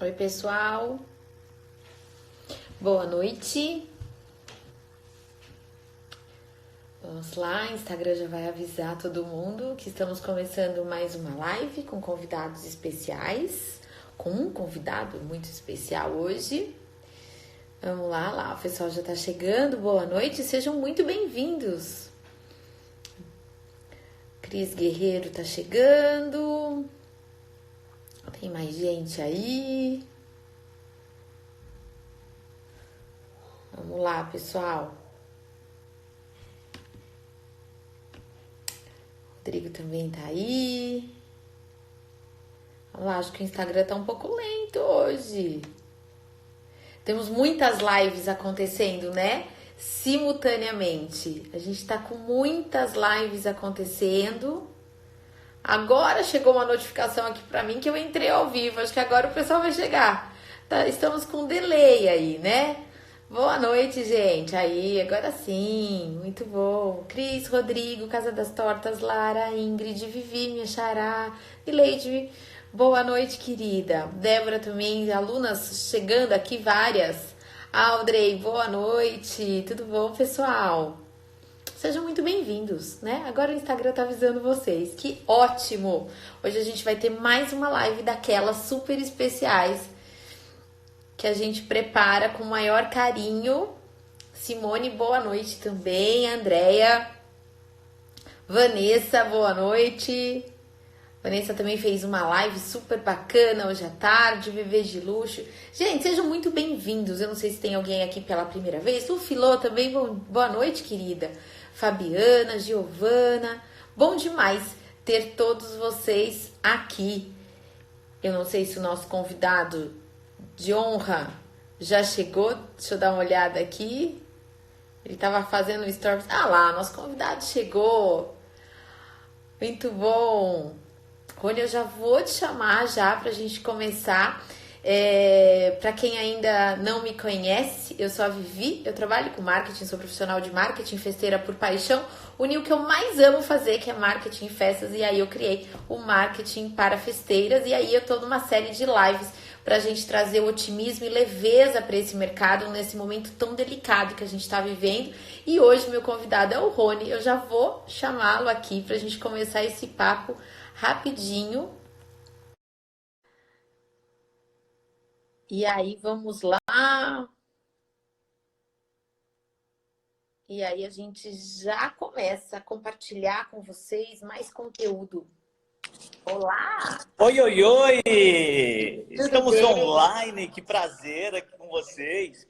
Oi, pessoal. Boa noite. Vamos lá, o Instagram já vai avisar todo mundo que estamos começando mais uma live com convidados especiais, com um convidado muito especial hoje. Vamos lá, o pessoal já tá chegando. Boa noite, sejam muito bem-vindos. Cris Guerreiro tá chegando. Tem mais gente aí. Vamos lá, pessoal. Rodrigo também tá aí. Vamos lá, acho que o Instagram tá um pouco lento hoje. Temos muitas lives acontecendo, né? Simultaneamente. A gente tá com muitas lives acontecendo. Agora chegou uma notificação aqui pra mim que eu entrei ao vivo. Acho que agora o pessoal vai chegar. Tá, estamos com delay aí, né? Boa noite, gente. Aí, agora sim. Muito bom. Cris, Rodrigo, Casa das Tortas, Lara, Ingrid, Vivi, minha xará, Leide. Boa noite, querida. Débora também, alunas chegando aqui, várias. Audrey, boa noite. Tudo bom, pessoal? Sejam muito bem-vindos, né? Agora o Instagram tá avisando vocês. Que ótimo! Hoje a gente vai ter mais uma live daquelas super especiais que a gente prepara com o maior carinho. Simone, boa noite também. Andréia. Vanessa, boa noite. Vanessa também fez uma live super bacana hoje à tarde, Bebês de Luxo. Gente, sejam muito bem-vindos. Eu não sei se tem alguém aqui pela primeira vez. O Filô também, boa noite, querida. Fabiana, Giovana. Bom demais ter todos vocês aqui. Eu não sei se o nosso convidado de honra já chegou. Deixa eu dar uma olhada aqui. Ele estava fazendo stories. Ah lá, nosso convidado chegou. Muito bom. Rony, eu já vou te chamar já para a gente começar. Para quem ainda não me conhece, eu sou a Vivi, eu trabalho com marketing, sou profissional de marketing, festeira por paixão. Uni o que eu mais amo fazer, que é marketing em festas, e aí eu criei o marketing para festeiras, e aí eu tô numa série de lives para a gente trazer otimismo e leveza para esse mercado nesse momento tão delicado que a gente está vivendo. E hoje meu convidado é o Rony, eu já vou chamá-lo aqui para a gente começar esse papo rapidinho. E aí, vamos lá. E aí, a gente já começa a compartilhar com vocês mais conteúdo. Olá! Oi, oi, oi! Estamos bem? online, que prazer aqui com vocês.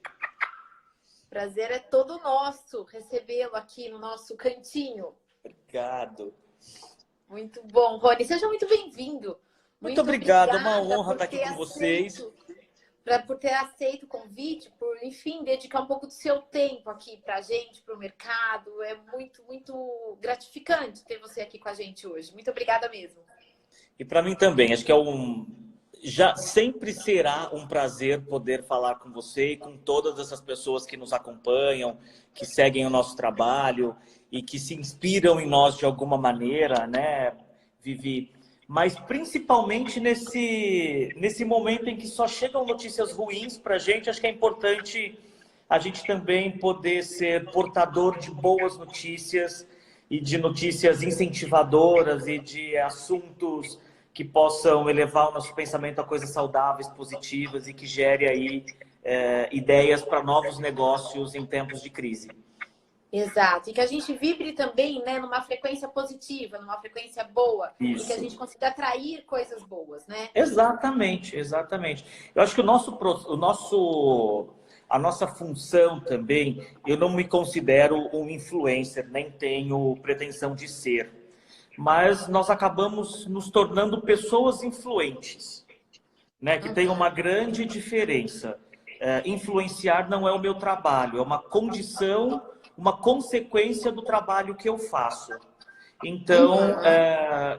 Prazer é todo nosso recebê-lo aqui no nosso cantinho. Obrigado. Muito bom, Rony. Seja muito bem-vindo. Muito obrigado, é uma honra estar aqui com vocês. Por ter aceito o convite, por, enfim, dedicar um pouco do seu tempo aqui para a gente, para o mercado. É muito, muito gratificante ter você aqui com a gente hoje. Muito obrigada mesmo. E para mim também, acho que já sempre será um prazer poder falar com você e com todas essas pessoas que nos acompanham, que seguem o nosso trabalho e que se inspiram em nós de alguma maneira, né, Vivi? Mas principalmente nesse momento em que só chegam notícias ruins para a gente, acho que é importante a gente também poder ser portador de boas notícias e de notícias incentivadoras e de assuntos que possam elevar o nosso pensamento a coisas saudáveis, positivas e que gere aí ideias para novos negócios em tempos de crise. Exato. E que a gente vibre também, né, numa frequência positiva, numa frequência boa. Isso. E que a gente consiga atrair coisas boas, né? Exatamente, exatamente. Eu acho que a nossa função também, eu não me considero um influencer, nem tenho pretensão de ser, mas nós acabamos nos tornando pessoas influentes, né? Que tem uma grande diferença. Influenciar não é o meu trabalho, é uma condição, uma consequência do trabalho que eu faço. Então,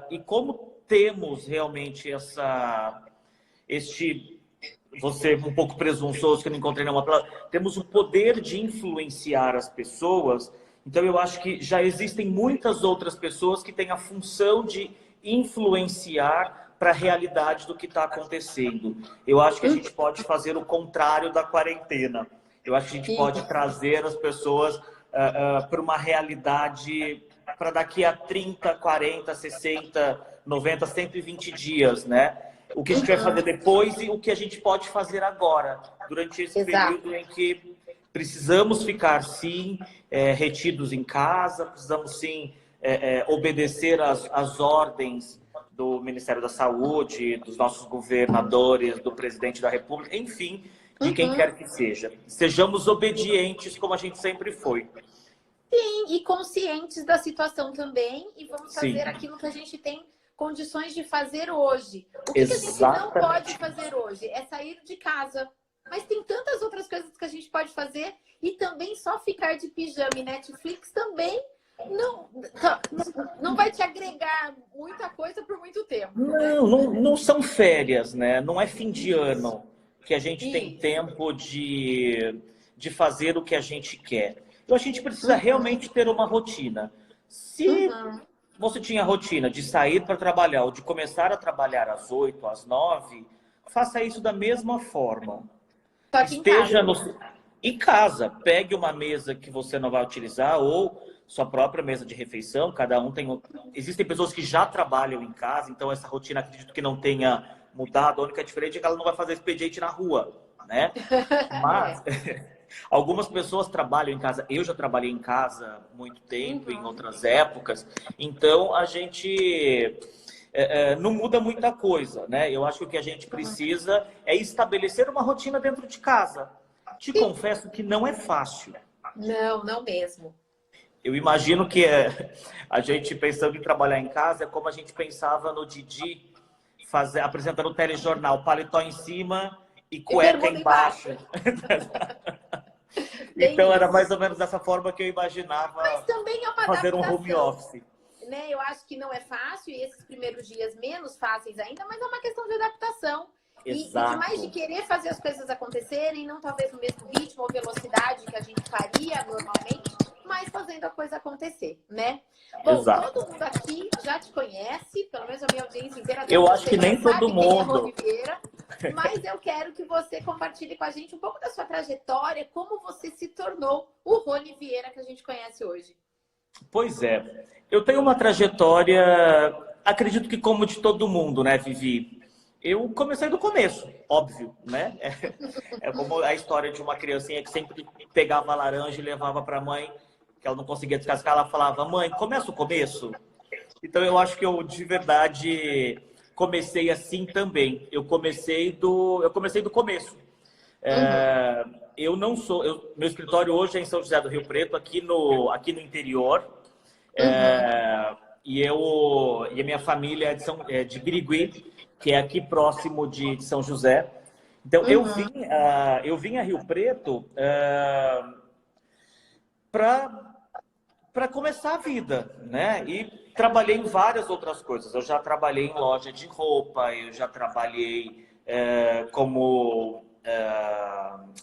e como temos realmente você um pouco presunçoso, que eu não encontrei nenhuma palavra, temos o poder de influenciar as pessoas, então eu acho que já existem muitas outras pessoas que têm a função de influenciar para a realidade do que está acontecendo. Eu acho que a gente pode fazer o contrário da quarentena. Eu acho que a gente pode trazer as pessoas para uma realidade para daqui a 30, 40, 60, 90, 120 dias, né? O que a gente vai fazer depois e o que a gente pode fazer agora, durante esse período em que precisamos ficar, sim, retidos em casa, precisamos, sim, obedecer às ordens do Ministério da Saúde, dos nossos governadores, do presidente da República, enfim, de quem quer que seja. Sejamos obedientes como a gente sempre foi. Sim, e conscientes da situação também, e vamos fazer aquilo que a gente tem condições de fazer hoje. O que a gente não pode fazer hoje é sair de casa. Mas tem tantas outras coisas que a gente pode fazer, e também só ficar de pijama e Netflix também não vai te agregar muita coisa por muito tempo. Não são férias, né? Não é fim de ano que a gente tem tempo de fazer o que a gente quer. Então a gente precisa realmente ter uma rotina. Se você tinha a rotina de sair para trabalhar ou de começar a trabalhar às 8, às 9, faça isso da mesma forma. Esteja em casa. Pegue uma mesa que você não vai utilizar ou sua própria mesa de refeição. Cada um tem. Existem pessoas que já trabalham em casa, então essa rotina acredito que não tenha mudado. A única diferença é que ela não vai fazer expediente na rua, né? Mas algumas pessoas trabalham em casa. Eu já trabalhei em casa há muito tempo, em outras épocas. Então a gente não muda muita coisa, né? Eu acho que o que a gente precisa é estabelecer uma rotina dentro de casa. Te confesso que não é fácil. Não mesmo. Eu imagino que a gente pensando em trabalhar em casa é como a gente pensava no Didi, apresentando o telejornal, paletó em cima e cueca embaixo. Então era mais ou menos dessa forma que eu imaginava. Mas também é uma fazer um home office. Né? Eu acho que não é fácil, e esses primeiros dias menos fáceis ainda, mas é uma questão de adaptação. E de querer fazer as coisas acontecerem, não talvez no mesmo ritmo ou velocidade que a gente faria normalmente, mas fazendo a coisa acontecer, né? Bom, todo mundo aqui já te conhece, pelo menos a minha audiência inteira. Eu acho que nem todo mundo. Mas eu quero que você compartilhe com a gente um pouco da sua trajetória, como você se tornou o Rony Vieira que a gente conhece hoje. Pois é. Eu tenho uma trajetória, acredito que como de todo mundo, né, Vivi? Eu comecei do começo, óbvio, né? É como a história de uma criancinha que sempre pegava a laranja e levava para a mãe, que ela não conseguia descascar, ela falava, mãe, começa o começo? Então eu acho que eu, de verdade, comecei assim também. Eu comecei do começo. Eu não sou... meu escritório hoje é em São José do Rio Preto, aqui no interior. E a minha família é de Birigui, que é aqui próximo de São José. Então, eu vim a Rio Preto para começar a vida, né? E trabalhei em várias outras coisas. Eu já trabalhei em loja de roupa, eu já trabalhei como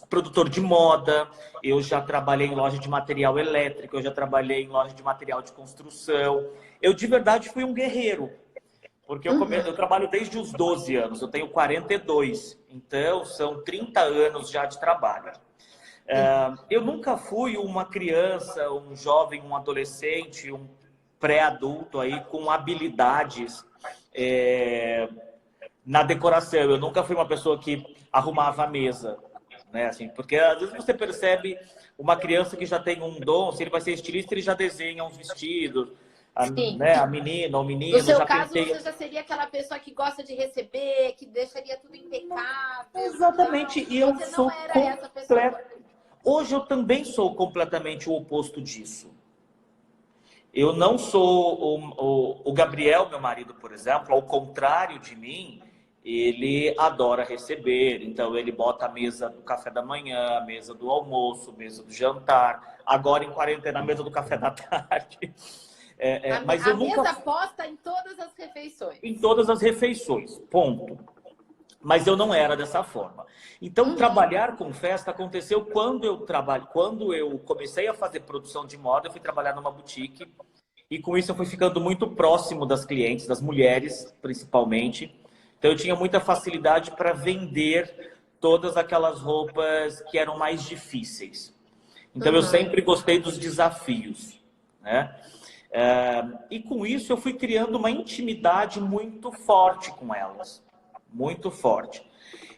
produtor de moda, eu já trabalhei em loja de material elétrico, eu já trabalhei em loja de material de construção. Eu, de verdade, fui um guerreiro. Porque eu trabalho desde os 12 anos, eu tenho 42, então são 30 anos já de trabalho. Eu nunca fui uma criança, um jovem, um adolescente, um pré-adulto aí com habilidades na decoração. Eu nunca fui uma pessoa que arrumava a mesa, né? Assim, porque às vezes você percebe uma criança que já tem um dom, se ele vai ser estilista, ele já desenha uns vestidos. A menina ou o menino. No seu caso, você já seria aquela pessoa que gosta de receber, que deixaria tudo impecável. Exatamente. E eu sou não era essa pessoa. Hoje eu também sou completamente o oposto disso. Eu não sou o Gabriel, meu marido, por exemplo, ao contrário de mim, ele adora receber. Então ele bota a mesa do café da manhã, a mesa do almoço, a mesa do jantar. Agora em quarentena, a mesa do café da tarde. Mas eu nunca... mesa posta em todas as refeições. Em todas as refeições, ponto. Mas eu não era dessa forma. Então, trabalhar com festa aconteceu quando eu comecei a fazer produção de moda, eu fui trabalhar numa boutique. E com isso eu fui ficando muito próximo das clientes, das mulheres, principalmente. Então eu tinha muita facilidade para vender todas aquelas roupas que eram mais difíceis. Então eu sempre gostei dos desafios, né? E com isso eu fui criando uma intimidade muito forte com elas, muito forte.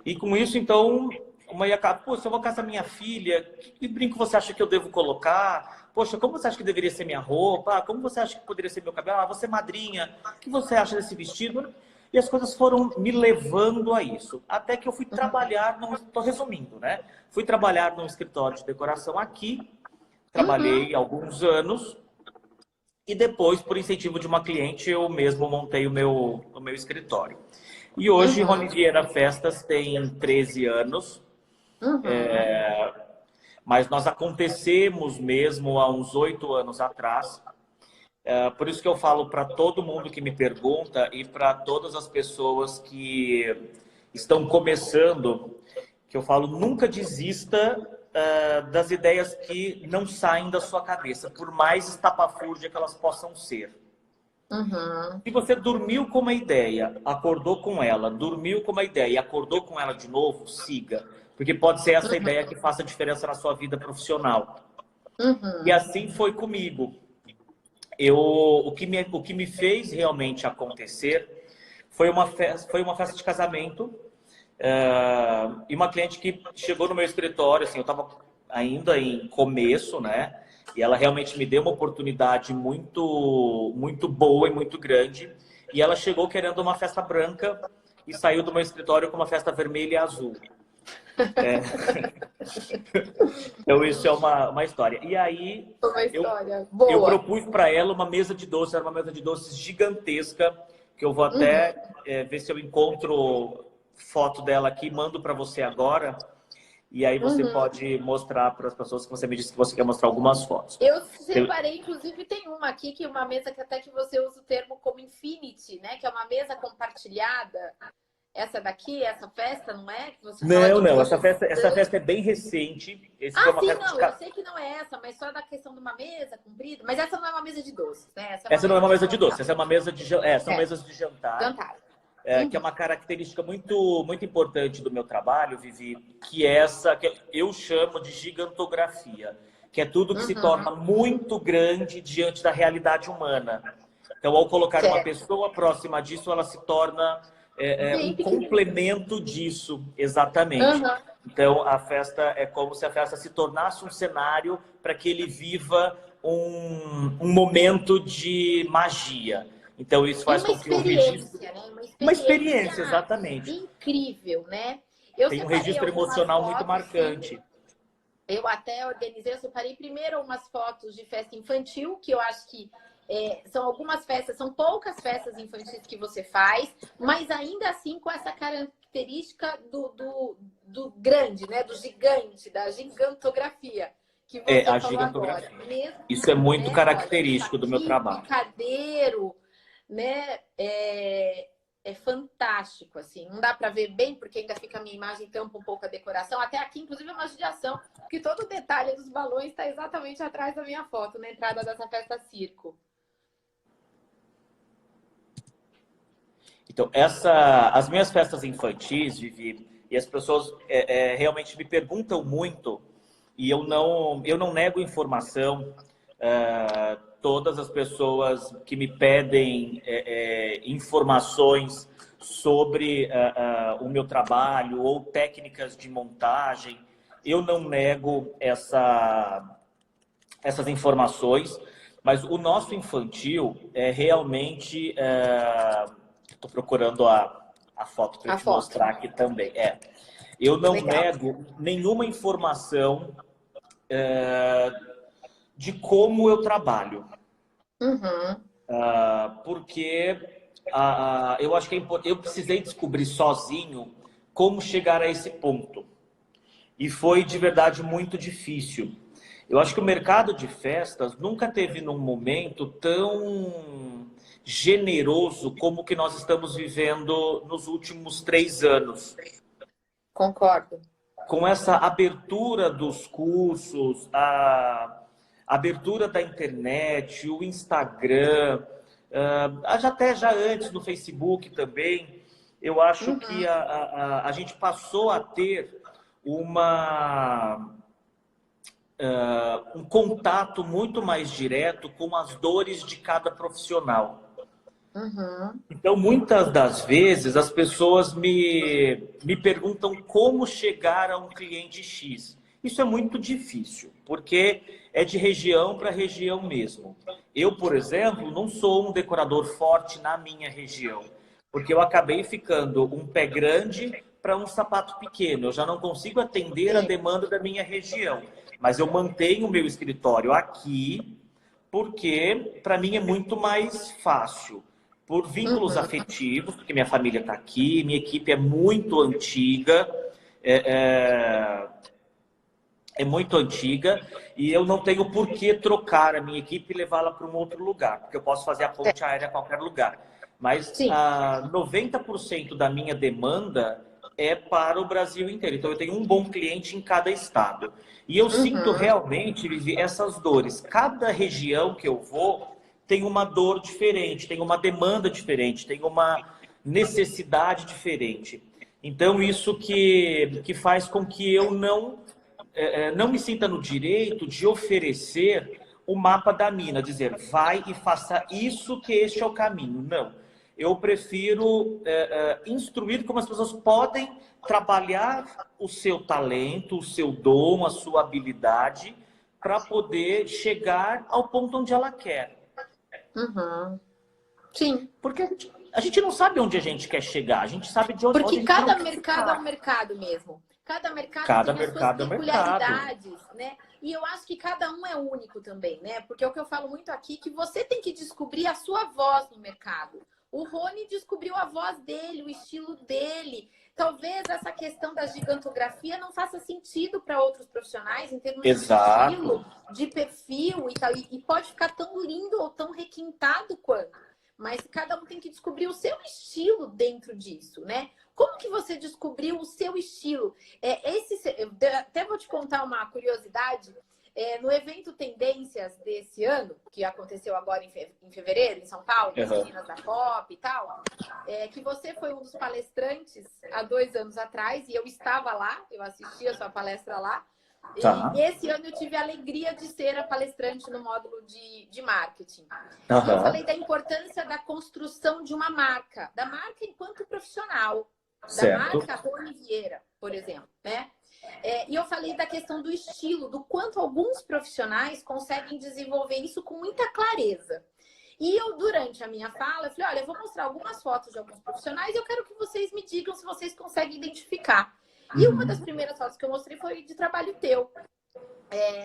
E com isso, então, uma ia, pô, se eu vou casar minha filha, que brinco você acha que eu devo colocar? Poxa, como você acha que deveria ser minha roupa? Como você acha que poderia ser meu cabelo? Ah, você é madrinha, o que você acha desse vestido? E as coisas foram me levando a isso. Até que eu fui trabalhar, estou resumindo, né? Fui trabalhar num escritório de decoração aqui, trabalhei alguns anos, e depois, por incentivo de uma cliente, eu mesmo montei o meu escritório. E hoje, Rony Vieira Festas tem 13 anos, mas nós acontecemos mesmo há uns 8 anos atrás. Por isso que eu falo para todo mundo que me pergunta e para todas as pessoas que estão começando, que eu falo, nunca desista das ideias que não saem da sua cabeça, por mais estapafúrdia que elas possam ser. Se você dormiu com uma ideia, acordou com ela, dormiu com uma ideia e acordou com ela de novo, siga. Porque pode ser essa ideia que faça diferença na sua vida profissional. E assim foi comigo. O que me fez realmente acontecer foi uma festa de casamento. E uma cliente que chegou no meu escritório, assim, eu estava ainda em começo, né? E ela realmente me deu uma oportunidade muito, muito boa e muito grande. E ela chegou querendo uma festa branca e saiu do meu escritório com uma festa vermelha e azul. Então isso é uma história. E aí eu propus para ela uma mesa de doces, era uma mesa de doces gigantesca, que eu vou até ver se eu encontro foto dela aqui, mando para você agora. E aí você pode mostrar para as pessoas que você me disse que você quer mostrar algumas fotos. Eu separei, inclusive tem uma aqui, que é uma mesa que até que você usa o termo como infinity, né? Que é uma mesa compartilhada. Essa daqui, essa festa, não é? Que você não. Essa festa é bem recente. Eu sei que não é essa, mas só da questão de uma mesa comprida. Mas essa não é uma mesa de doces, né? Essa não é uma mesa de doces, essa é uma mesa de são mesas de jantar. Que é uma característica muito, muito importante do meu trabalho, Vivi, que é essa que eu chamo de gigantografia, que é tudo que se torna muito grande diante da realidade humana. Então, ao colocar uma pessoa próxima disso, ela se torna um complemento disso, exatamente. Então, a festa é como se a festa se tornasse um cenário para que ele viva um momento de magia. Então, isso faz com que o registro... Uma experiência, exatamente. Incrível, né? Tem um registro emocional muito marcante. Eu até organizei, eu separei primeiro umas fotos de festa infantil, que eu acho que são algumas festas, são poucas festas infantis que você faz, mas ainda assim com essa característica do grande, né? Do gigante, da gigantografia. Que você a falou gigantografia. Agora. Mesmo, isso é muito característico do meu trabalho. Picadeiro, né? É fantástico, assim. Não dá para ver bem, porque ainda fica a minha imagem, tampa um pouco a decoração. Até aqui, inclusive, é uma judiação, porque todo o detalhe dos balões está exatamente atrás da minha foto, na entrada dessa festa circo. Então, as minhas festas infantis, Vivi, e as pessoas realmente me perguntam muito, e eu não nego informação. Todas as pessoas que me pedem informações sobre o meu trabalho ou técnicas de montagem, eu não nego essas informações, mas o nosso infantil é realmente... Estou procurando a foto para te mostrar aqui também. Eu não nego nenhuma informação de como eu trabalho. Porque eu acho que eu precisei descobrir sozinho como chegar a esse ponto. E foi, de verdade, muito difícil. Eu acho que o mercado de festas nunca teve num momento tão generoso como o que nós estamos vivendo nos últimos 3 anos. Concordo. Com essa abertura dos cursos, a abertura da internet, o Instagram, até já antes no Facebook também, eu acho que Uhum. a gente passou a ter uma, um contato muito mais direto com as dores de cada profissional. Uhum. Então, muitas das vezes, as pessoas me perguntam como chegar a um cliente X. Isso é muito difícil, porque é de região para região mesmo. Eu, por exemplo, não sou um decorador forte na minha região, porque eu acabei ficando um pé grande para um sapato pequeno. Eu já não consigo atender a Sim. demanda da minha região, mas eu mantenho o meu escritório aqui, porque para mim é muito mais fácil por vínculos Uhum. afetivos, porque minha família está aqui, minha equipe é muito antiga, é, é muito antiga, e eu não tenho por que trocar a minha equipe e levá-la para um outro lugar, porque eu posso fazer a ponte aérea a qualquer lugar. Mas Sim. 90% da minha demanda é para o Brasil inteiro. Então eu tenho um bom cliente em cada estado. E eu sinto Uhum. realmente, Vivi, essas dores. Cada região que eu vou tem uma dor diferente, tem uma demanda diferente, tem uma necessidade diferente. Então, isso que faz com que eu não me sinta no direito de oferecer o mapa da mina, dizer, vai e faça isso que este é o caminho. Não. Eu prefiro instruir como as pessoas podem trabalhar o seu talento, o seu dom, a sua habilidade, para poder chegar ao ponto onde ela quer. Uhum. Sim. Porque a gente não sabe onde a gente quer chegar, a gente sabe de onde Porque a gente não cada quer mercado é um ficar. mercado mesmo. Cada mercado Cada tem as suas mercado é um mercado. peculiaridades, né? E eu acho que cada um é único também, né? Porque é o que eu falo muito aqui, que você tem que descobrir a sua voz no mercado. O Rony descobriu a voz dele, o estilo dele. Talvez essa questão da gigantografia não faça sentido para outros profissionais em termos de estilo, Exato. de perfil e tal. E pode ficar tão lindo ou tão requintado quanto. Mas cada um tem que descobrir o seu estilo dentro disso, né? Como que você descobriu o seu estilo? Eu até vou te contar uma curiosidade. No evento Tendências desse ano, que aconteceu agora em fevereiro, em São Paulo, das Uhum. meninas da Pop e tal, que você foi um dos palestrantes há 2 anos atrás, e eu estava lá, eu assisti a sua palestra lá. E Tá. esse ano eu tive a alegria de ser a palestrante no módulo de marketing. E eu Aham. falei da importância da construção de uma marca, da marca enquanto profissional, da Certo. marca Rony Vieira, por exemplo, né? E eu falei da questão do estilo, do quanto alguns profissionais conseguem desenvolver isso com muita clareza. E eu, durante a minha fala, eu falei, olha, eu vou mostrar algumas fotos de alguns profissionais e eu quero que vocês me digam se vocês conseguem identificar. E uma das Uhum. primeiras fotos que eu mostrei foi de trabalho teu.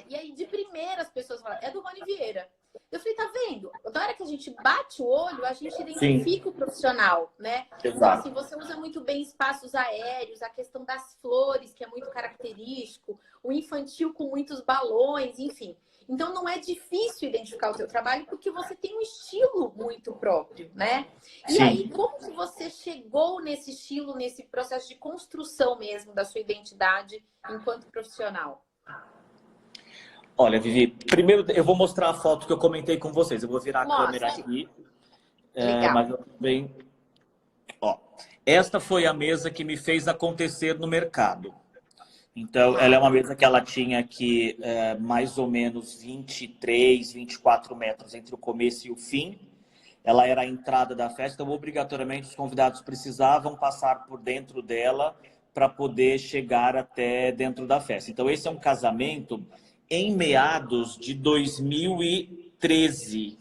E aí, de primeira, as pessoas falam, é do Rony Vieira. Eu falei, tá vendo? Na hora que a gente bate o olho, a gente Sim, identifica o profissional, né? Então, assim, exato. você usa muito bem espaços aéreos, a questão das flores, que é muito característico, o infantil com muitos balões, enfim. Então, não é difícil identificar o teu trabalho, porque você tem um estilo muito próprio, né? E aí, Sim. como que você chegou nesse estilo, nesse processo de construção mesmo da sua identidade enquanto profissional? Olha, Vivi, primeiro eu vou mostrar a foto que eu comentei com vocês. Eu vou virar a câmera Mostre. aqui, Legal. mas eu também. Ó, esta foi a mesa que me fez acontecer no mercado. Então, ela é Tá. uma mesa que ela tinha aqui mais ou menos 23, 24 metros entre o começo e o fim. Ela era a entrada da festa, então obrigatoriamente os convidados precisavam passar por dentro dela para poder chegar até dentro da festa. Então, esse é um casamento em meados de 2013.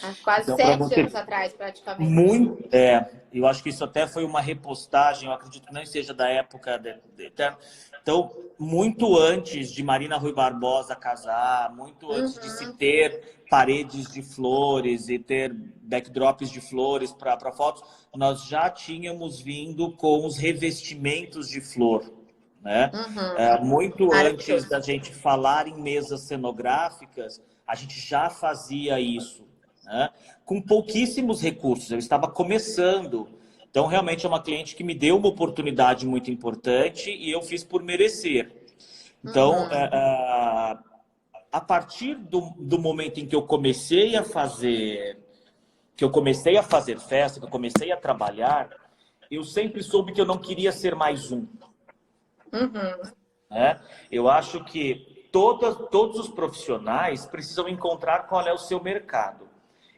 Há quase Então, para 7 anos você atrás, praticamente. muito, eu acho que isso até foi uma repostagem, eu acredito que não seja da época então, muito antes de Marina Rui Barbosa casar, muito antes de se Uhum. ter paredes de flores e ter backdrops de flores para fotos, nós já tínhamos vindo com os revestimentos de flor, né? Uhum. Muito antes da Maravilhoso. gente falar em mesas cenográficas, a gente já fazia isso, né? Com pouquíssimos recursos. Eu estava começando. Então, realmente é uma cliente que me deu uma oportunidade muito importante e eu fiz por merecer. Então, Uhum. a partir do momento em que eu comecei a fazer, festa, que eu comecei a trabalhar, eu sempre soube que eu não queria ser mais um. Uhum. Né? Eu acho que todos os profissionais precisam encontrar qual é o seu mercado.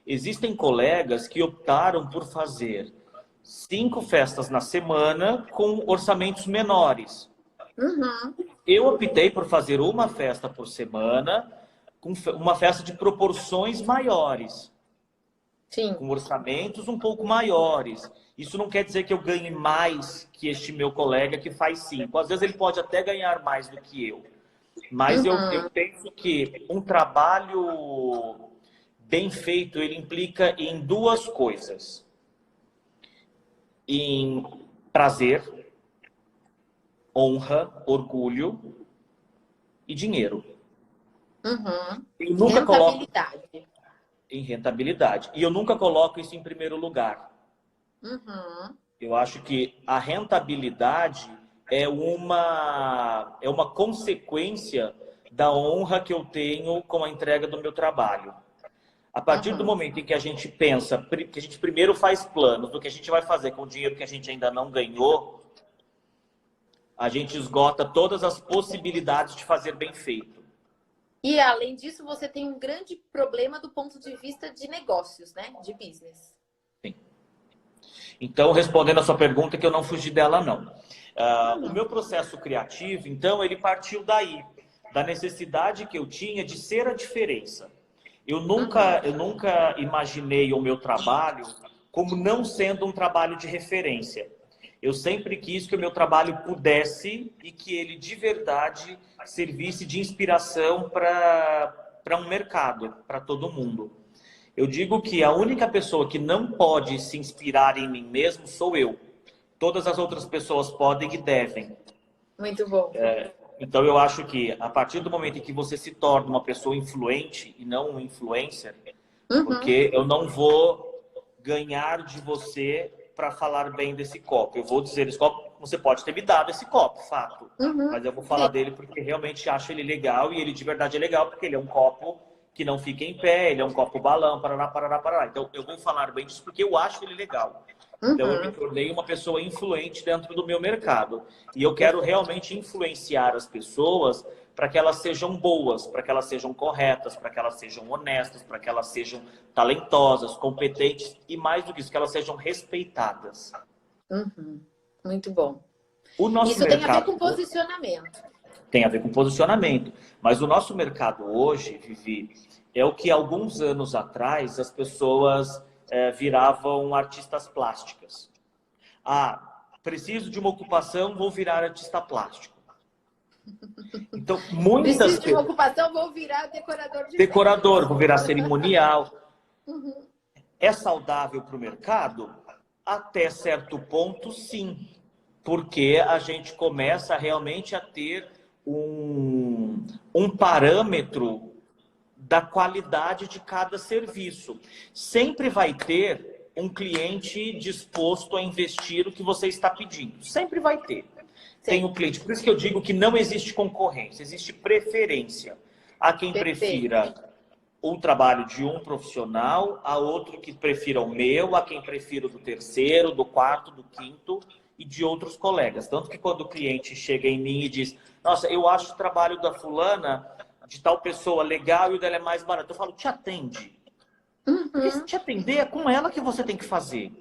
Existem colegas que optaram por fazer 5 festas na semana com orçamentos menores. Uhum. Eu optei por fazer uma festa por semana, com uma festa de proporções maiores, Sim. com orçamentos um pouco maiores. Isso não quer dizer que eu ganhe mais que este meu colega que faz 5. Às vezes ele pode até ganhar mais do que eu. Mas eu penso que um trabalho bem feito, ele implica em 2 coisas. Em prazer, honra, orgulho e dinheiro. Uhum. Eu nunca coloco Rentabilidade. em rentabilidade. E eu nunca coloco isso em primeiro lugar. Uhum. Eu acho que a rentabilidade é uma consequência da honra que eu tenho com a entrega do meu trabalho. A partir do Uhum. momento em que a gente pensa, que a gente primeiro faz planos do que a gente vai fazer com o dinheiro que a gente ainda não ganhou, a gente esgota todas as possibilidades de fazer bem feito. E além disso, você tem um grande problema do ponto de vista de negócios, né? De business. Sim. Então, respondendo a sua pergunta, que eu não fugi dela, não. O meu processo criativo, então, ele partiu daí, da necessidade que eu tinha de ser a diferença. Eu nunca imaginei o meu trabalho como não sendo um trabalho de referência. Eu sempre quis que o meu trabalho pudesse e que ele de verdade servisse de inspiração para um mercado, para todo mundo. Eu digo que a única pessoa que não pode se inspirar em mim mesmo sou eu. Todas as outras pessoas podem e devem. Muito bom. Então eu acho que a partir do momento em que você se torna uma pessoa influente e não um influencer, Uhum. porque eu não vou ganhar de você para falar bem desse copo. Eu vou dizer, esse copo, você pode ter me dado esse copo, fato. Uhum. Mas eu vou falar dele porque realmente acho ele legal e ele de verdade é legal, porque ele é um copo que não fica em pé, ele é um copo balão, parará, parará, parará. Então eu vou falar bem disso porque eu acho ele legal. Então eu me Uhum. tornei uma pessoa influente dentro do meu mercado. E eu quero realmente influenciar as pessoas para que elas sejam boas, para que elas sejam corretas, para que elas sejam honestas, para que elas sejam talentosas, competentes e mais do que isso, que elas sejam respeitadas. Uhum. Muito bom. O nosso Isso tem a ver mercado com posicionamento. tem a ver com posicionamento, mas o nosso mercado hoje, Vivi, é o que alguns anos atrás as pessoas viravam artistas plásticas. Ah, preciso de uma ocupação, vou virar artista plástico. Então, muitas Preciso de uma pessoas... ocupação, vou virar decorador de Decorador, vou festas. virar cerimonial. Uhum. É saudável para o mercado? Até certo ponto, sim. Porque a gente começa realmente a ter um parâmetro da qualidade de cada serviço. Sempre vai ter um cliente disposto a investir o que você está pedindo. Sempre vai ter. Tem Sim. o cliente. Por isso que eu digo que não existe concorrência, existe preferência. Há quem Perfeito. prefira o trabalho de um profissional, há outro que prefira o meu, há quem prefira o do terceiro, do quarto, do quinto e de outros colegas. Tanto que quando o cliente chega em mim e diz: nossa, eu acho o trabalho da fulana, de tal pessoa legal e o dela é mais barato, eu falo: te atende. Porque se Uhum. te atender, é com ela que você tem que fazer.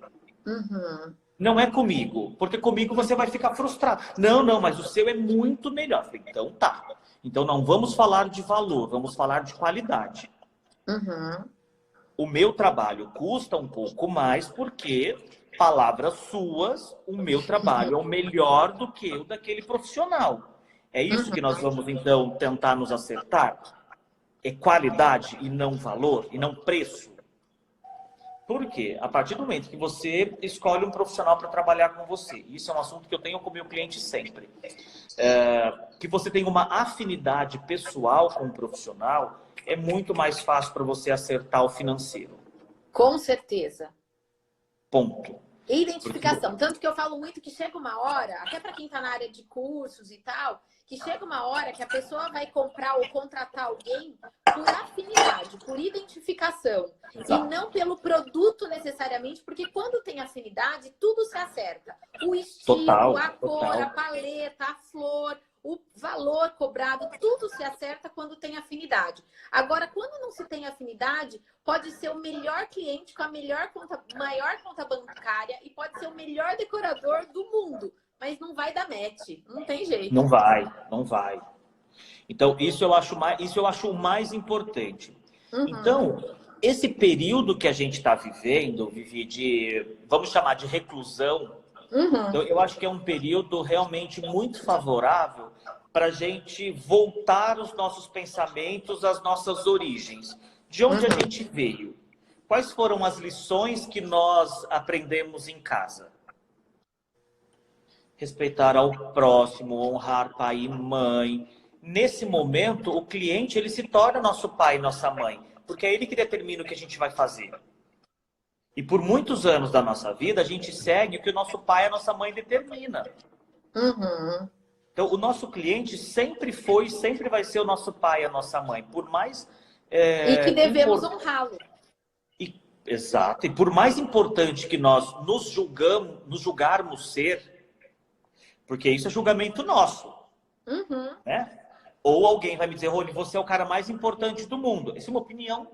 Uhum. Não é comigo, porque comigo você vai ficar frustrado. Não, não, mas o seu é muito melhor. Eu falei, então tá. Então não vamos falar de valor, vamos falar de qualidade. Uhum. O meu trabalho custa um pouco mais porque, palavras suas, o meu trabalho é o melhor do que o daquele profissional. É isso que nós Uhum. vamos, então, tentar nos acertar? É qualidade e não valor, e não preço? Por quê? A partir do momento que você escolhe um profissional para trabalhar com você, isso é um assunto que eu tenho com o meu cliente sempre, que você tem uma afinidade pessoal com o profissional, é muito mais fácil para você acertar o financeiro. Com certeza. Ponto. E Porque... identificação. Tanto que eu falo muito que chega uma hora, até para quem está na área de cursos e tal, que chega uma hora que a pessoa vai comprar ou contratar alguém por afinidade, por identificação, Exato. e não pelo produto necessariamente, porque quando tem afinidade, tudo se acerta. O estilo, a cor, a paleta, a flor, o valor cobrado, tudo se acerta quando tem afinidade. Agora, quando não se tem afinidade, pode ser o melhor cliente com a maior conta bancária e pode ser o melhor decorador do mundo, mas não vai dar match, não tem jeito. Não vai, não vai. Então, isso eu acho o mais importante. Então, esse período que a gente está vivendo, Vivi, vamos chamar de reclusão, então, eu acho que é um período realmente muito favorável para a gente voltar os nossos pensamentos às nossas origens. De onde a gente veio? Quais foram as lições que nós aprendemos em casa? Respeitar ao próximo, honrar pai e mãe. Nesse momento, o cliente ele se torna nosso pai e nossa mãe, porque é ele que determina o que a gente vai fazer. E por muitos anos da nossa vida, a gente segue o que o nosso pai e a nossa mãe determina. Então, o nosso cliente sempre foi e sempre vai ser o nosso pai e a nossa mãe. Por mais... e que devemos honrá-lo. Exato. E por mais importante que nós nos julgarmos ser, porque isso é julgamento nosso. Né? Ou alguém vai me dizer, Rony, você é o cara mais importante do mundo. Essa é uma opinião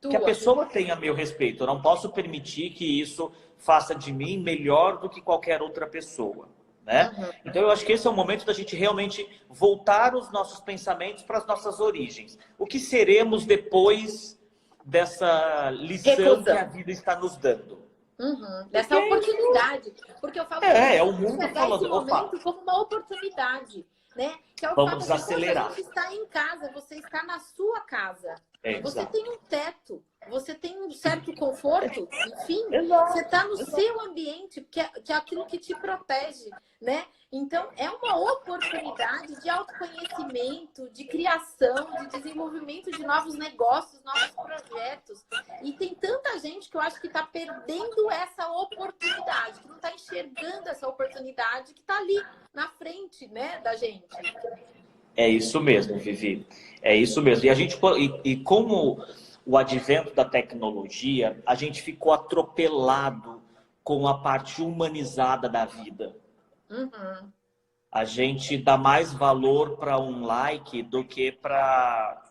que a pessoa tenha meu respeito. Eu não posso permitir que isso faça de mim melhor do que qualquer outra pessoa. Né? Então, eu acho que esse é o momento da gente realmente voltar os nossos pensamentos para as nossas origens. O que seremos depois dessa lição que a vida está nos dando? Dessa oportunidade. Porque eu falo o mundo falando, esse momento como uma oportunidade. Né? Que é o vamos fato de acelerar. Você está em casa, você está na sua casa. Você tem um teto, você tem um certo conforto, enfim, você está no seu ambiente, que é aquilo que te protege, né? Então, é uma oportunidade de autoconhecimento, de criação, de desenvolvimento de novos negócios, novos projetos. E tem tanta gente que eu acho que está perdendo essa oportunidade, que não está enxergando essa oportunidade que está ali na frente, né, da gente. É isso mesmo, Vivi. É isso mesmo. E como o advento da tecnologia, a gente ficou atropelado com a parte humanizada da vida. A gente dá mais valor para um like do que para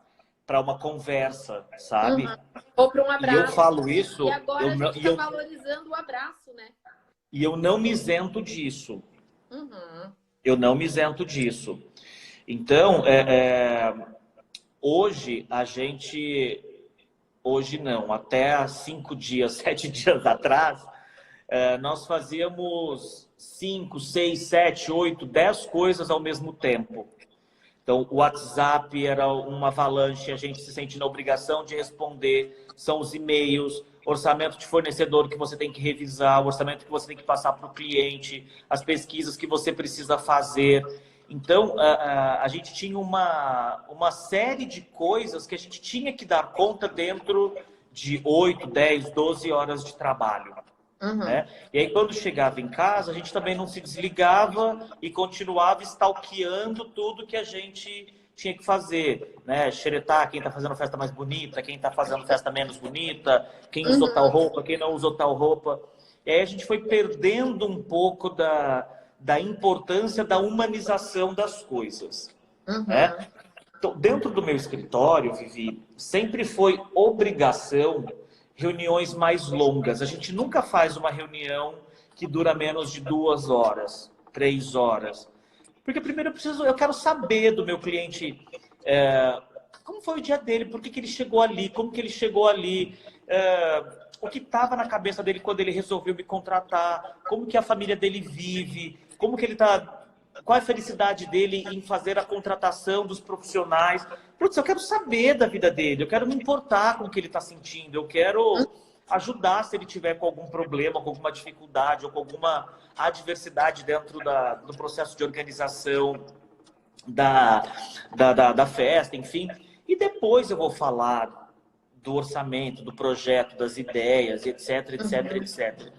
uma conversa, sabe? Ou para um abraço. E eu falo isso... E agora a gente está valorizando o abraço, né? E eu não me isento disso. Eu não me isento disso. Então, hoje a gente... Hoje não, até há 5 dias, 7 dias atrás, nós fazíamos 5, 6, 7, 8, 10 coisas ao mesmo tempo. Então, o WhatsApp era uma avalanche, a gente se sente na obrigação de responder, são os e-mails, orçamento de fornecedor que você tem que revisar, o orçamento que você tem que passar para o cliente, as pesquisas que você precisa fazer. Então, a gente tinha uma série de coisas que a gente tinha que dar conta dentro de 8, 10, 12 horas de trabalho. Né? E aí, quando chegava em casa, a gente também não se desligava e continuava stalkeando tudo que a gente tinha que fazer. Né? Xeretar quem está fazendo festa mais bonita, quem está fazendo festa menos bonita, quem usou tal roupa, quem não usou tal roupa. E aí a gente foi perdendo um pouco da importância da humanização das coisas. Né? Então, dentro do meu escritório, Vivi, sempre foi obrigação reuniões mais longas. A gente nunca faz uma reunião que dura menos de 2 horas, 3 horas. Porque primeiro eu quero saber do meu cliente como foi o dia dele, por que ele chegou ali, como que ele chegou ali, o que estava na cabeça dele quando ele resolveu me contratar, como que a família dele vive, como que ele está, qual é a felicidade dele em fazer a contratação dos profissionais. Putz, eu quero saber da vida dele, eu quero me importar com o que ele está sentindo, eu quero ajudar se ele tiver com algum problema, com alguma dificuldade ou com alguma adversidade dentro do processo de organização da festa, enfim. E depois eu vou falar do orçamento, do projeto, das ideias, etc, etc, etc.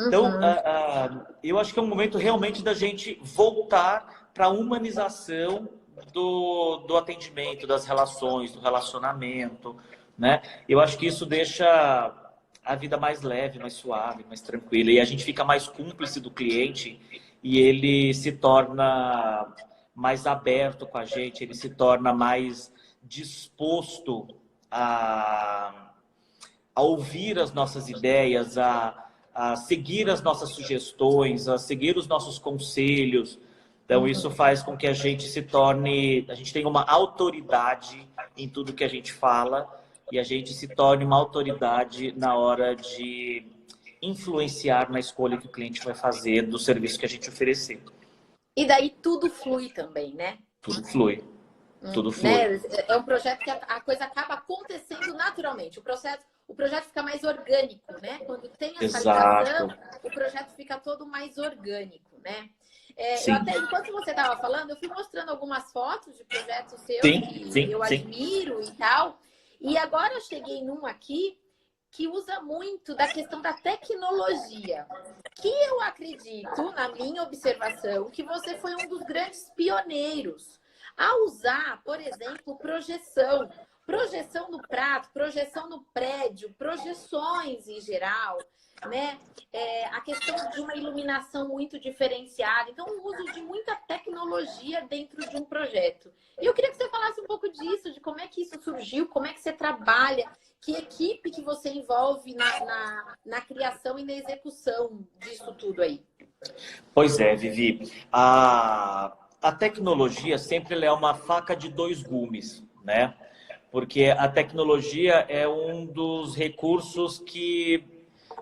Então, Uhum. eu acho que é um momento realmente da gente voltar para a humanização do atendimento, das relações, do relacionamento, né? Eu acho que isso deixa a vida mais leve, mais suave, mais tranquila. E a gente fica mais cúmplice do cliente e ele se torna mais aberto com a gente, ele se torna mais disposto a, a ouvir as nossas ideias, a seguir as nossas sugestões, a seguir os nossos conselhos. Então, isso faz com que a gente se torne, a gente tenha uma autoridade em tudo que a gente fala e a gente se torne uma autoridade na hora de influenciar na escolha que o cliente vai fazer do serviço que a gente oferecer. E daí tudo flui também, né? Tudo flui, tudo flui. Né? É um projeto que a coisa acaba acontecendo naturalmente. O projeto fica mais orgânico, né? Quando tem essa ligação, Exato. o projeto fica todo mais orgânico, né? Eu Sim, até, enquanto você estava falando, eu fui mostrando algumas fotos de projetos seus sim, que sim, eu sim. admiro e tal. E agora eu cheguei num aqui que usa muito da questão da tecnologia, que eu acredito, na minha observação, que você foi um dos grandes pioneiros a usar, por exemplo, projeção. Projeção no prato, projeção no prédio, projeções em geral, né? A questão de uma iluminação muito diferenciada. Então, o uso de muita tecnologia dentro de um projeto. E eu queria que você falasse um pouco disso, de como é que isso surgiu, como é que você trabalha, que equipe que você envolve na criação e na execução disso tudo aí. Pois é, Vivi. A tecnologia sempre ela é uma faca de dois gumes, né? Porque a tecnologia é um dos recursos que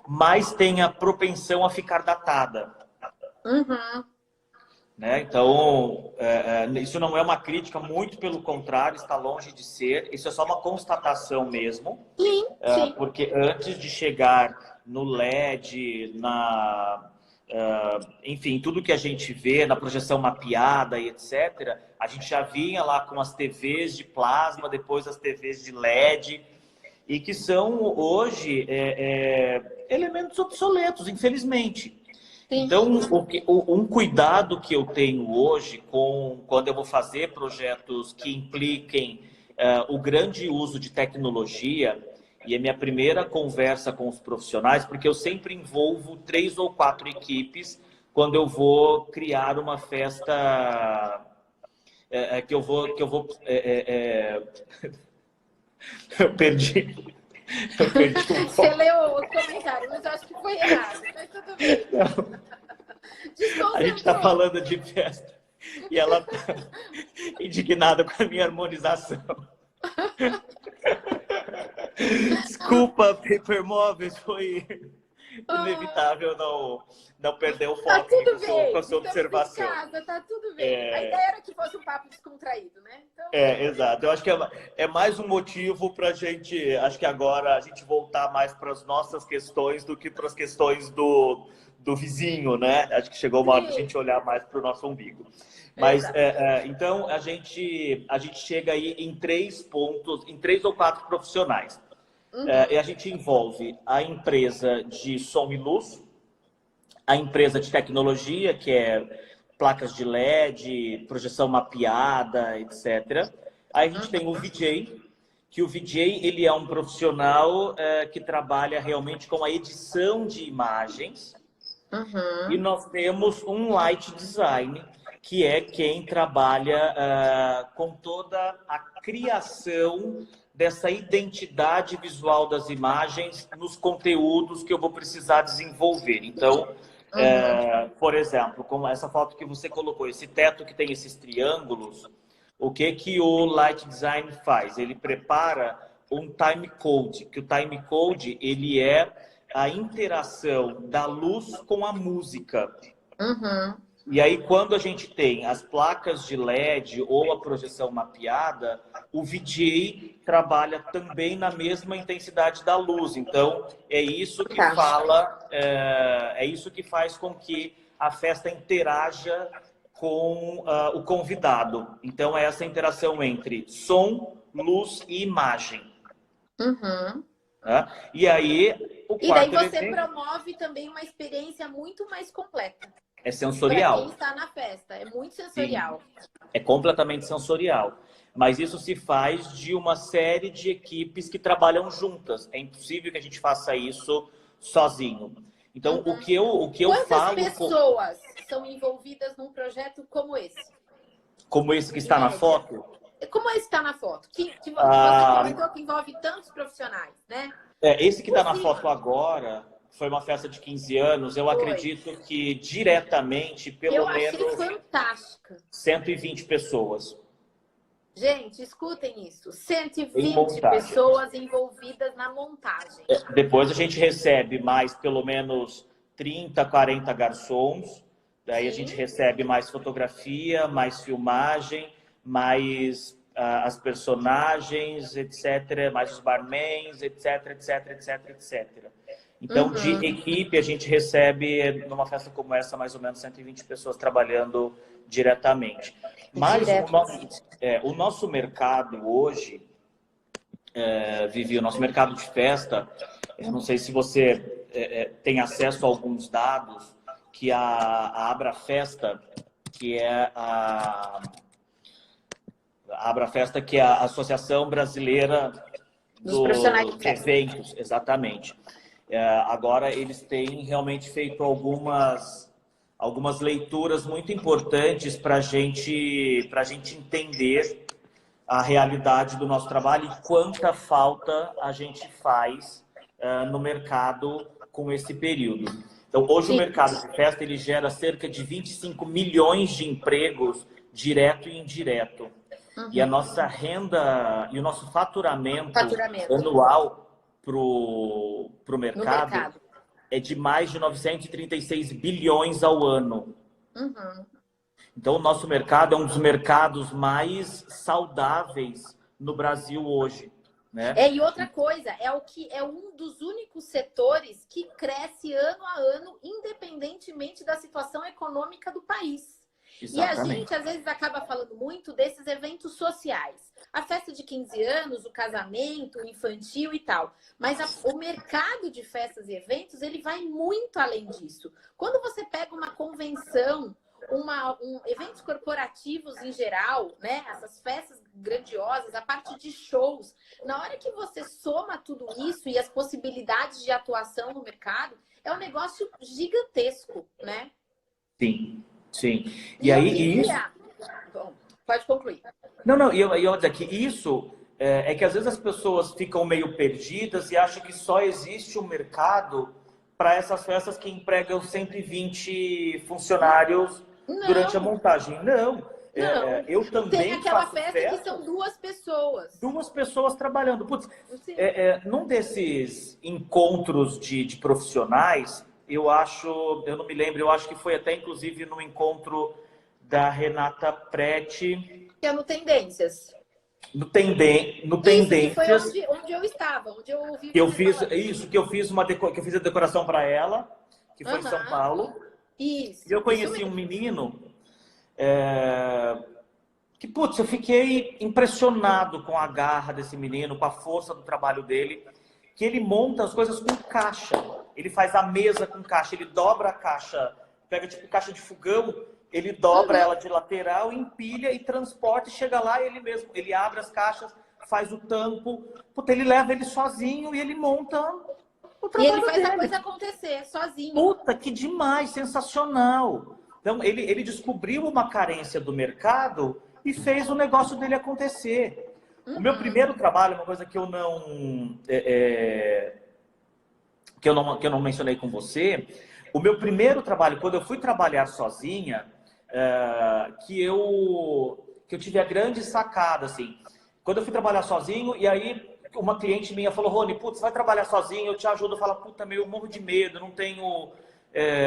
mais tem a propensão a ficar datada, Uhum. né? Então, isso não é uma crítica, muito pelo contrário, está longe de ser. Isso é só uma constatação mesmo, Sim, sim. porque antes de chegar no LED, enfim, tudo que a gente vê na projeção mapeada e etc., a gente já vinha lá com as TVs de plasma, depois as TVs de LED, e que são hoje elementos obsoletos, infelizmente. Sim. Então, um cuidado que eu tenho hoje quando eu vou fazer projetos que impliquem o grande uso de tecnologia, e a minha primeira conversa com os profissionais, porque eu sempre envolvo 3 ou 4 equipes quando eu vou criar uma festa eu perdi, eu perdi um Você pouco. leu o comentário, mas eu acho que foi errado. Mas tudo bem. A gente está Desconcentrou. falando de festa e ela está indignada com a minha harmonização. Desculpa, Paper Móveis, foi Ah, inevitável não perder o tá foco tudo com a bem. sua Estamos em observação. casa, tá tudo bem. A ideia era que fosse um papo descontraído, né? Então, Exato. Eu acho que é mais um motivo para a gente, acho que agora a gente voltar mais para as nossas questões do que para as questões do vizinho, né? Acho que chegou uma hora da sim, gente olhar mais para o nosso umbigo. Mas, exato. então, a gente chega aí em 3 pontos, em 3 ou 4 profissionais. E a Uhum, gente envolve a empresa de som e luz, a empresa de tecnologia, que é placas de LED, projeção mapeada, etc. Aí a gente tem o VJ, que o VJ ele é um profissional que trabalha realmente com a edição de imagens. E uhum, nós temos um light design, que é quem trabalha com toda a criação dessa identidade visual das imagens nos conteúdos que eu vou precisar desenvolver. Então, uhum. por exemplo, como essa foto que você colocou, esse teto que tem esses triângulos, o que que o light design faz? Ele prepara um time code, que o time code ele é a interação da luz com a música. Uhum. E aí, quando a gente tem as placas de LED ou a projeção mapeada, o VGA trabalha também na mesma intensidade da luz. Então, é isso que Tá. é isso que faz com que a festa interaja com o convidado. Então, é essa interação entre som, luz e imagem. Uhum. né? E aí, o E daí quarto você elemento promove também uma experiência muito mais completa é para quem sensorial. está na festa. É muito Sim, sensorial. é completamente sensorial. Mas isso se faz de uma série de equipes que trabalham juntas. É impossível que a gente faça isso sozinho. Então, Uhum. o que eu Quantas falo, pessoas são envolvidas num projeto como esse? como esse que Em está na média. foto, Como esse está na foto? Que você ah, comentou que envolve tantos profissionais, né? esse que está na Possível. foto agora foi uma festa de 15 anos. Eu Foi. acredito que diretamente, pelo Eu achei menos fantástica. 120 pessoas Gente, escutem isso. em 120 montagem. pessoas envolvidas na montagem. Depois a gente recebe mais pelo menos 30, 40 garçons. Daí a gente Sim. recebe mais fotografia, mais filmagem, mais as personagens, etc., mais os barmans, etc, etc, etc, etc. Então, de Uhum. equipe, a gente recebe, numa festa como essa, mais ou menos 120 pessoas trabalhando diretamente. Mas Diretamente. o nosso mercado hoje, Vivi, o nosso mercado de festa, eu não sei se você tem acesso a alguns dados, que a Abrafesta, que é a Abrafesta, que é a Associação Brasileira Dos profissionais de de festa. Eventos, exatamente. Agora eles têm realmente feito algumas leituras muito importantes para a gente entender a realidade do nosso trabalho e quanta falta a gente faz no mercado com esse período. Então, hoje o Sim. mercado de festa ele gera cerca de 25 milhões de empregos direto e indireto. E a Uhum. nossa renda e o nosso faturamento Faturamento anual para o no mercado mercado. é de mais de 936 bilhões ao ano. Uhum. Então, o nosso mercado é um dos mercados mais saudáveis no Brasil hoje, né? E outra coisa, é um dos únicos setores que cresce ano a ano, independentemente da situação econômica do país. E a Exatamente. gente, às vezes, acaba falando muito desses eventos sociais. A festa de 15 anos, o casamento, o infantil e tal. Mas o mercado de festas e eventos, ele vai muito além disso. Quando você pega uma convenção, eventos corporativos em geral, né? Essas festas grandiosas, a parte de shows. Na hora que você soma tudo isso e as possibilidades de atuação no mercado, é um negócio gigantesco, né? Sim, sim. E E eu aí, e isso... queria... Bom, pode concluir. Não, e eu dizer que isso é que às vezes as pessoas ficam meio perdidas e acham que só existe um mercado para essas festas que empregam 120 funcionários durante a Não, montagem. Não, não. eu Tem também aquela faço festa que são festas, duas pessoas. duas pessoas trabalhando. Putz, Sim. num desses encontros de profissionais, eu não me lembro, eu acho que foi até inclusive no encontro da Renata Preti, Que é no Tendências. no Isso, que foi Tendências, onde eu estava, onde eu ouvi que eu você fiz falando. isso, que eu fiz a decoração para ela, que foi em São Aham. Paulo. E eu Isso conheci um mesmo. menino que, putz, eu fiquei impressionado com a garra desse menino, com a força do trabalho dele, que ele monta as coisas com caixa. Ele faz a mesa com caixa, ele dobra a caixa, pega tipo caixa de fogão, ele dobra Uhum. ela de lateral, empilha e transporta e chega lá ele mesmo. Ele abre as caixas, faz o tampo, puta, ele leva ele sozinho e ele monta o E ele trabalho faz a dele. coisa acontecer sozinho. Puta, que demais, sensacional. Então, ele descobriu uma carência do mercado e fez o negócio dele acontecer. O meu Uhum. primeiro trabalho, uma coisa que que eu não mencionei com você, o meu primeiro trabalho, quando eu fui trabalhar sozinha, que eu tive a grande sacada, assim. Quando eu fui trabalhar sozinho, e aí uma cliente minha falou, Rony, putz, vai trabalhar sozinho, eu te ajudo. Eu falo, puta, meu, eu morro de medo, não tenho...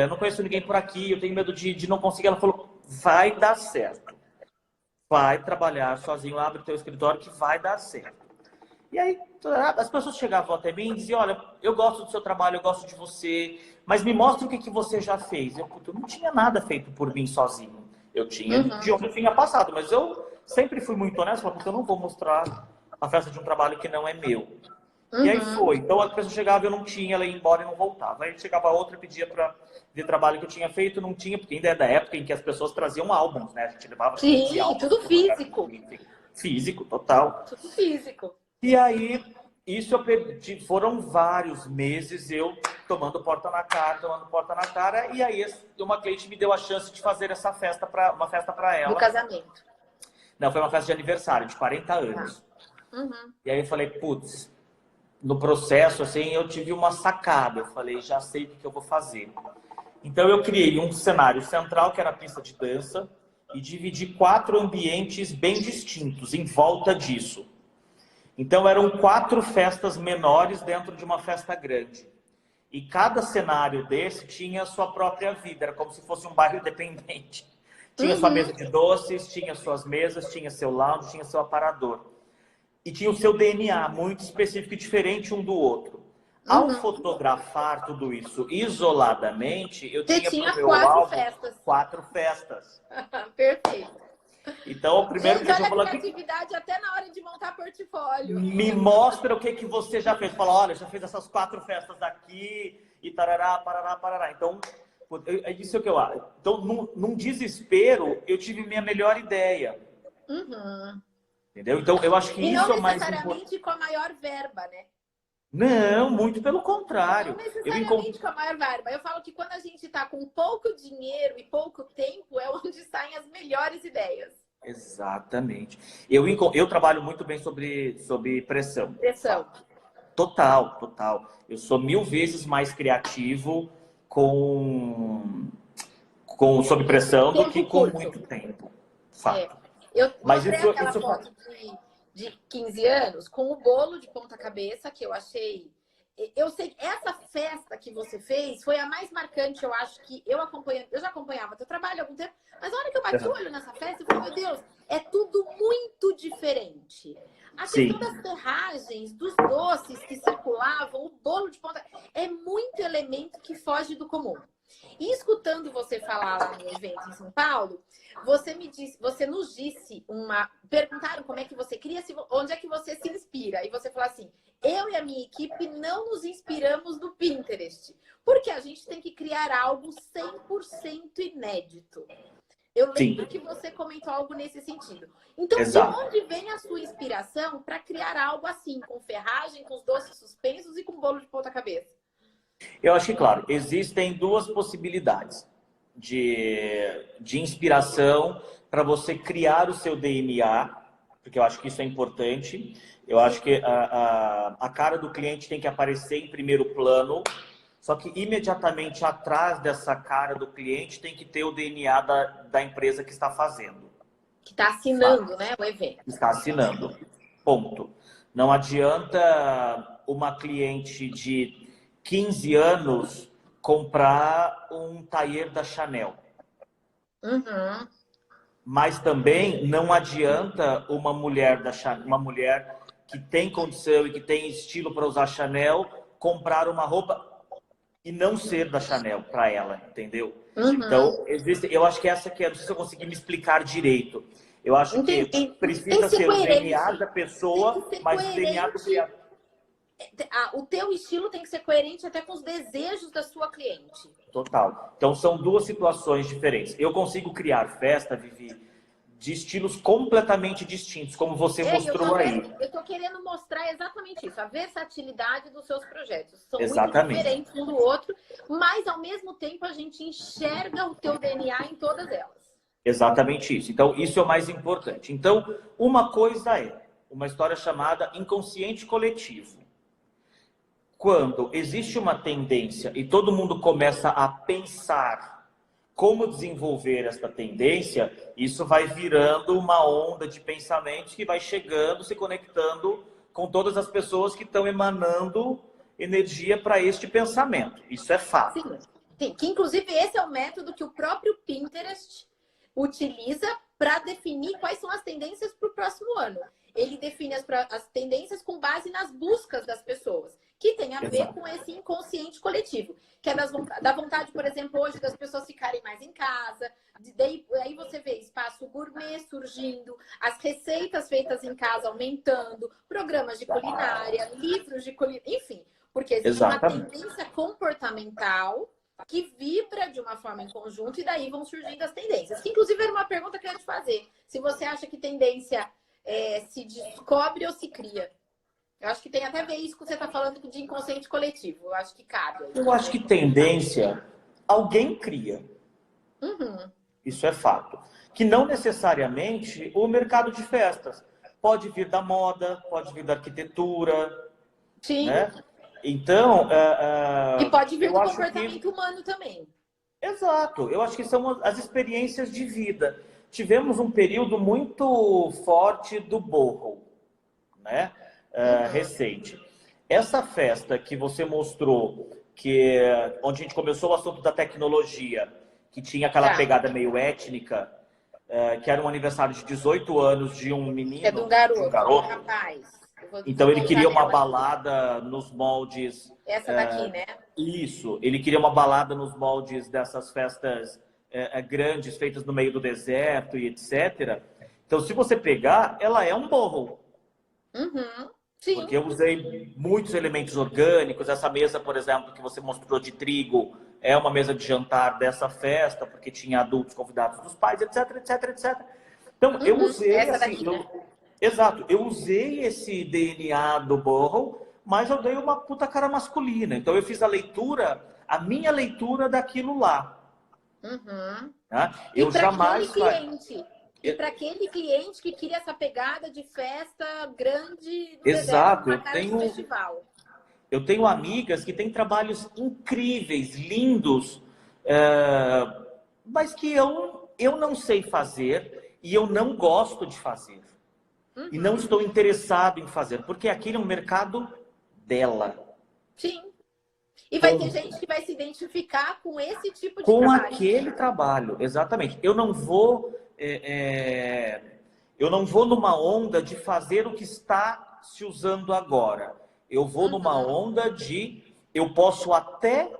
não conheço ninguém por aqui, eu tenho medo de não conseguir. Ela falou, vai dar certo. Vai trabalhar sozinho, abre teu escritório que vai dar certo. E aí as pessoas chegavam até mim e diziam, olha, eu gosto do seu trabalho, eu gosto de você, mas me mostra o que você já fez. Eu não tinha nada feito por mim sozinho. Eu tinha de Uhum. onde eu tinha passado, mas eu sempre fui muito honesto, porque eu não vou mostrar a festa de um trabalho que não é meu. E aí Uhum. foi. Então a pessoa chegava, eu não tinha, ela ia embora e não voltava. Aí chegava outra, pedia para ver trabalho que eu tinha feito, não tinha, porque ainda é da época em que as pessoas traziam álbuns, né? A gente levava 15 Sim, álbuns tudo para mandar pro físico. cliente. Físico, total. Tudo físico. E aí, isso eu perdi, foram vários meses eu tomando porta na cara, tomando porta na cara, e aí uma cliente me deu a chance de fazer essa festa uma festa para Do ela. casamento. Não, foi uma festa de aniversário, de 40 Tá. anos. Uhum. E aí eu falei, putz, no processo, assim, eu tive uma sacada. Eu falei, já sei o que eu vou fazer. Então eu criei um cenário central, que era a pista de dança, e dividi 4 ambientes bem distintos em volta disso. Então eram 4 festas menores dentro de uma festa grande. E cada cenário desse tinha a sua própria vida, era como se fosse um bairro independente. Tinha sua Uhum. mesa de doces, tinha suas mesas, tinha seu lounge, tinha seu aparador. E tinha o seu DNA muito específico e diferente um do outro. Ao Uhum. fotografar tudo isso isoladamente, eu Você tinha para o tinha meu 4 álbum festas. 4 festas. Perfeito. Então, o primeiro Gente, dia que olha eu a falei, criatividade até na hora de montar portfólio. me mostra o que, que você já fez. Fala, olha, já fez essas 4 festas daqui, e tarará, parará, parará. Então, é isso que eu acho. Então, num desespero, eu tive minha melhor ideia. Uhum. Entendeu? Então, eu acho que E não isso é o mais importante. necessariamente com a maior verba, né? Não, muito pelo Não contrário. Eu necessariamente encontrei. com a maior verba. Eu falo que quando a gente está com pouco dinheiro e pouco tempo, é onde saem as melhores ideias. Exatamente. Eu trabalho muito bem sobre pressão. Pressão. Fato. Total, total. Eu sou 1000 vezes mais criativo com, sob pressão do que Tempo com curto. muito tempo. É. Fato. Eu Mas mostrei isso, aquela foto de 15 anos com o bolo de ponta cabeça que eu achei. Eu sei que essa festa que você fez foi a mais marcante, eu acho que eu acompanhando. Eu já acompanhava teu trabalho há algum tempo, mas a hora que eu bati o olho nessa festa, eu falei, meu Deus, é tudo muito diferente. A questão sim, das ferragens, dos doces que circulavam, o bolo de ponta, é muito elemento que foge do comum. E escutando você falar lá no evento em São Paulo, você nos disse perguntaram como é que você cria, onde é que você se inspira? E você falou assim: eu e a minha equipe não nos inspiramos no Pinterest, porque a gente tem que criar algo 100% inédito. Eu lembro sim, que você comentou algo nesse sentido. Então, de exato. onde vem a sua inspiração para criar algo assim, com ferragem, com os doces suspensos e com bolo de ponta-cabeça? Eu acho que, claro, existem 2 possibilidades de inspiração para você criar o seu DNA, porque eu acho que isso é importante. Eu acho que a cara do cliente tem que aparecer em primeiro plano, só que imediatamente atrás dessa cara do cliente tem que ter o DNA da empresa que está fazendo. Que está assinando, né, o evento. Está assinando. Ponto. Não adianta uma cliente de 15 anos comprar um taier da Chanel. Uhum. Mas também não adianta uma mulher que tem condição e que tem estilo para usar Chanel comprar uma roupa e não ser da Chanel para ela, entendeu? Uhum. Então, eu acho que essa que é, não sei se eu consegui me explicar direito. Eu acho que Entendi. Tem que precisa ser ser o DNA coerente. da Tem que pessoa, ser mas o DNA do coerente. criador. O teu estilo tem que ser coerente até com os desejos da sua cliente. Total. Então, são 2 situações diferentes. Eu consigo criar festa, Vivi, de estilos completamente distintos, como você mostrou aí. Eu tô querendo mostrar exatamente isso, a versatilidade dos seus projetos. São muito Exatamente. diferentes um do outro, mas ao mesmo tempo a gente enxerga o teu DNA em todas elas. Exatamente isso. Então, isso é o mais importante. Então, uma coisa é uma história chamada inconsciente coletivo. Quando existe uma tendência e todo mundo começa a pensar como desenvolver esta tendência, isso vai virando uma onda de pensamentos que vai chegando, se conectando com todas as pessoas que estão emanando energia para este pensamento. Isso é fato. Sim, sim, que inclusive esse é o método que o próprio Pinterest utiliza para definir quais são as tendências para o próximo ano. Ele define as tendências com base nas buscas das pessoas. que tem a ver Exato. com esse inconsciente coletivo, que é da vontade, por exemplo, hoje das pessoas ficarem mais em casa, aí você vê espaço gourmet surgindo, as receitas feitas em casa aumentando, programas de culinária, livros de culinária, enfim, porque existe uma Exatamente. tendência comportamental que vibra de uma forma em conjunto e daí vão surgindo as tendências. Que, inclusive, era uma pergunta que eu ia te fazer. Se você acha que tendência se descobre ou se cria? Eu acho que tem até a ver isso que você está falando de inconsciente coletivo. Eu acho que cabe aí. Eu acho que tendência alguém cria. Uhum. Isso é fato. Que não necessariamente o mercado de festas. Pode vir da moda, pode vir da arquitetura, Sim. né? Então, E pode vir eu do acho comportamento que... humano também. Exato. Eu acho que são as experiências de vida. Tivemos um período muito forte do boho, né? Recente. Essa festa que você mostrou, onde a gente começou o assunto da tecnologia, que tinha aquela Tá. pegada meio étnica, que era um aniversário de 18 anos de um É de um menino, de um garoto, de um garoto. rapaz. Eu vou Então ele colocar queria uma nela. balada nos moldes. Essa daqui, né? Isso, ele queria uma balada nos moldes dessas festas grandes, feitas no meio do deserto e etc. Então, se você pegar, ela é um boho. Uhum. Sim. Porque eu usei muitos elementos orgânicos. Essa mesa, por exemplo, que você mostrou de trigo, é uma mesa de jantar dessa festa, porque tinha adultos convidados dos pais, etc, etc, etc. Então, eu usei Essa assim... daqui, né? Exato, eu usei esse DNA do Burrow, mas eu dei uma puta cara masculina. Então, eu fiz a minha leitura daquilo lá. Uhum. Né? E Eu para aquele jamais... cliente? E para aquele cliente que queria essa pegada de festa grande no deserto, com Exato, uma cara de festival. eu tenho amigas que têm trabalhos incríveis, lindos, mas que eu não sei fazer e eu não gosto de fazer. E não estou interessado em fazer, porque aquele é um mercado dela. Sim. E vai ter gente que vai se identificar com esse tipo de Com trabalho. aquele trabalho, exatamente. Eu não vou numa onda de fazer o que está se usando agora. Eu vou numa onda eu posso até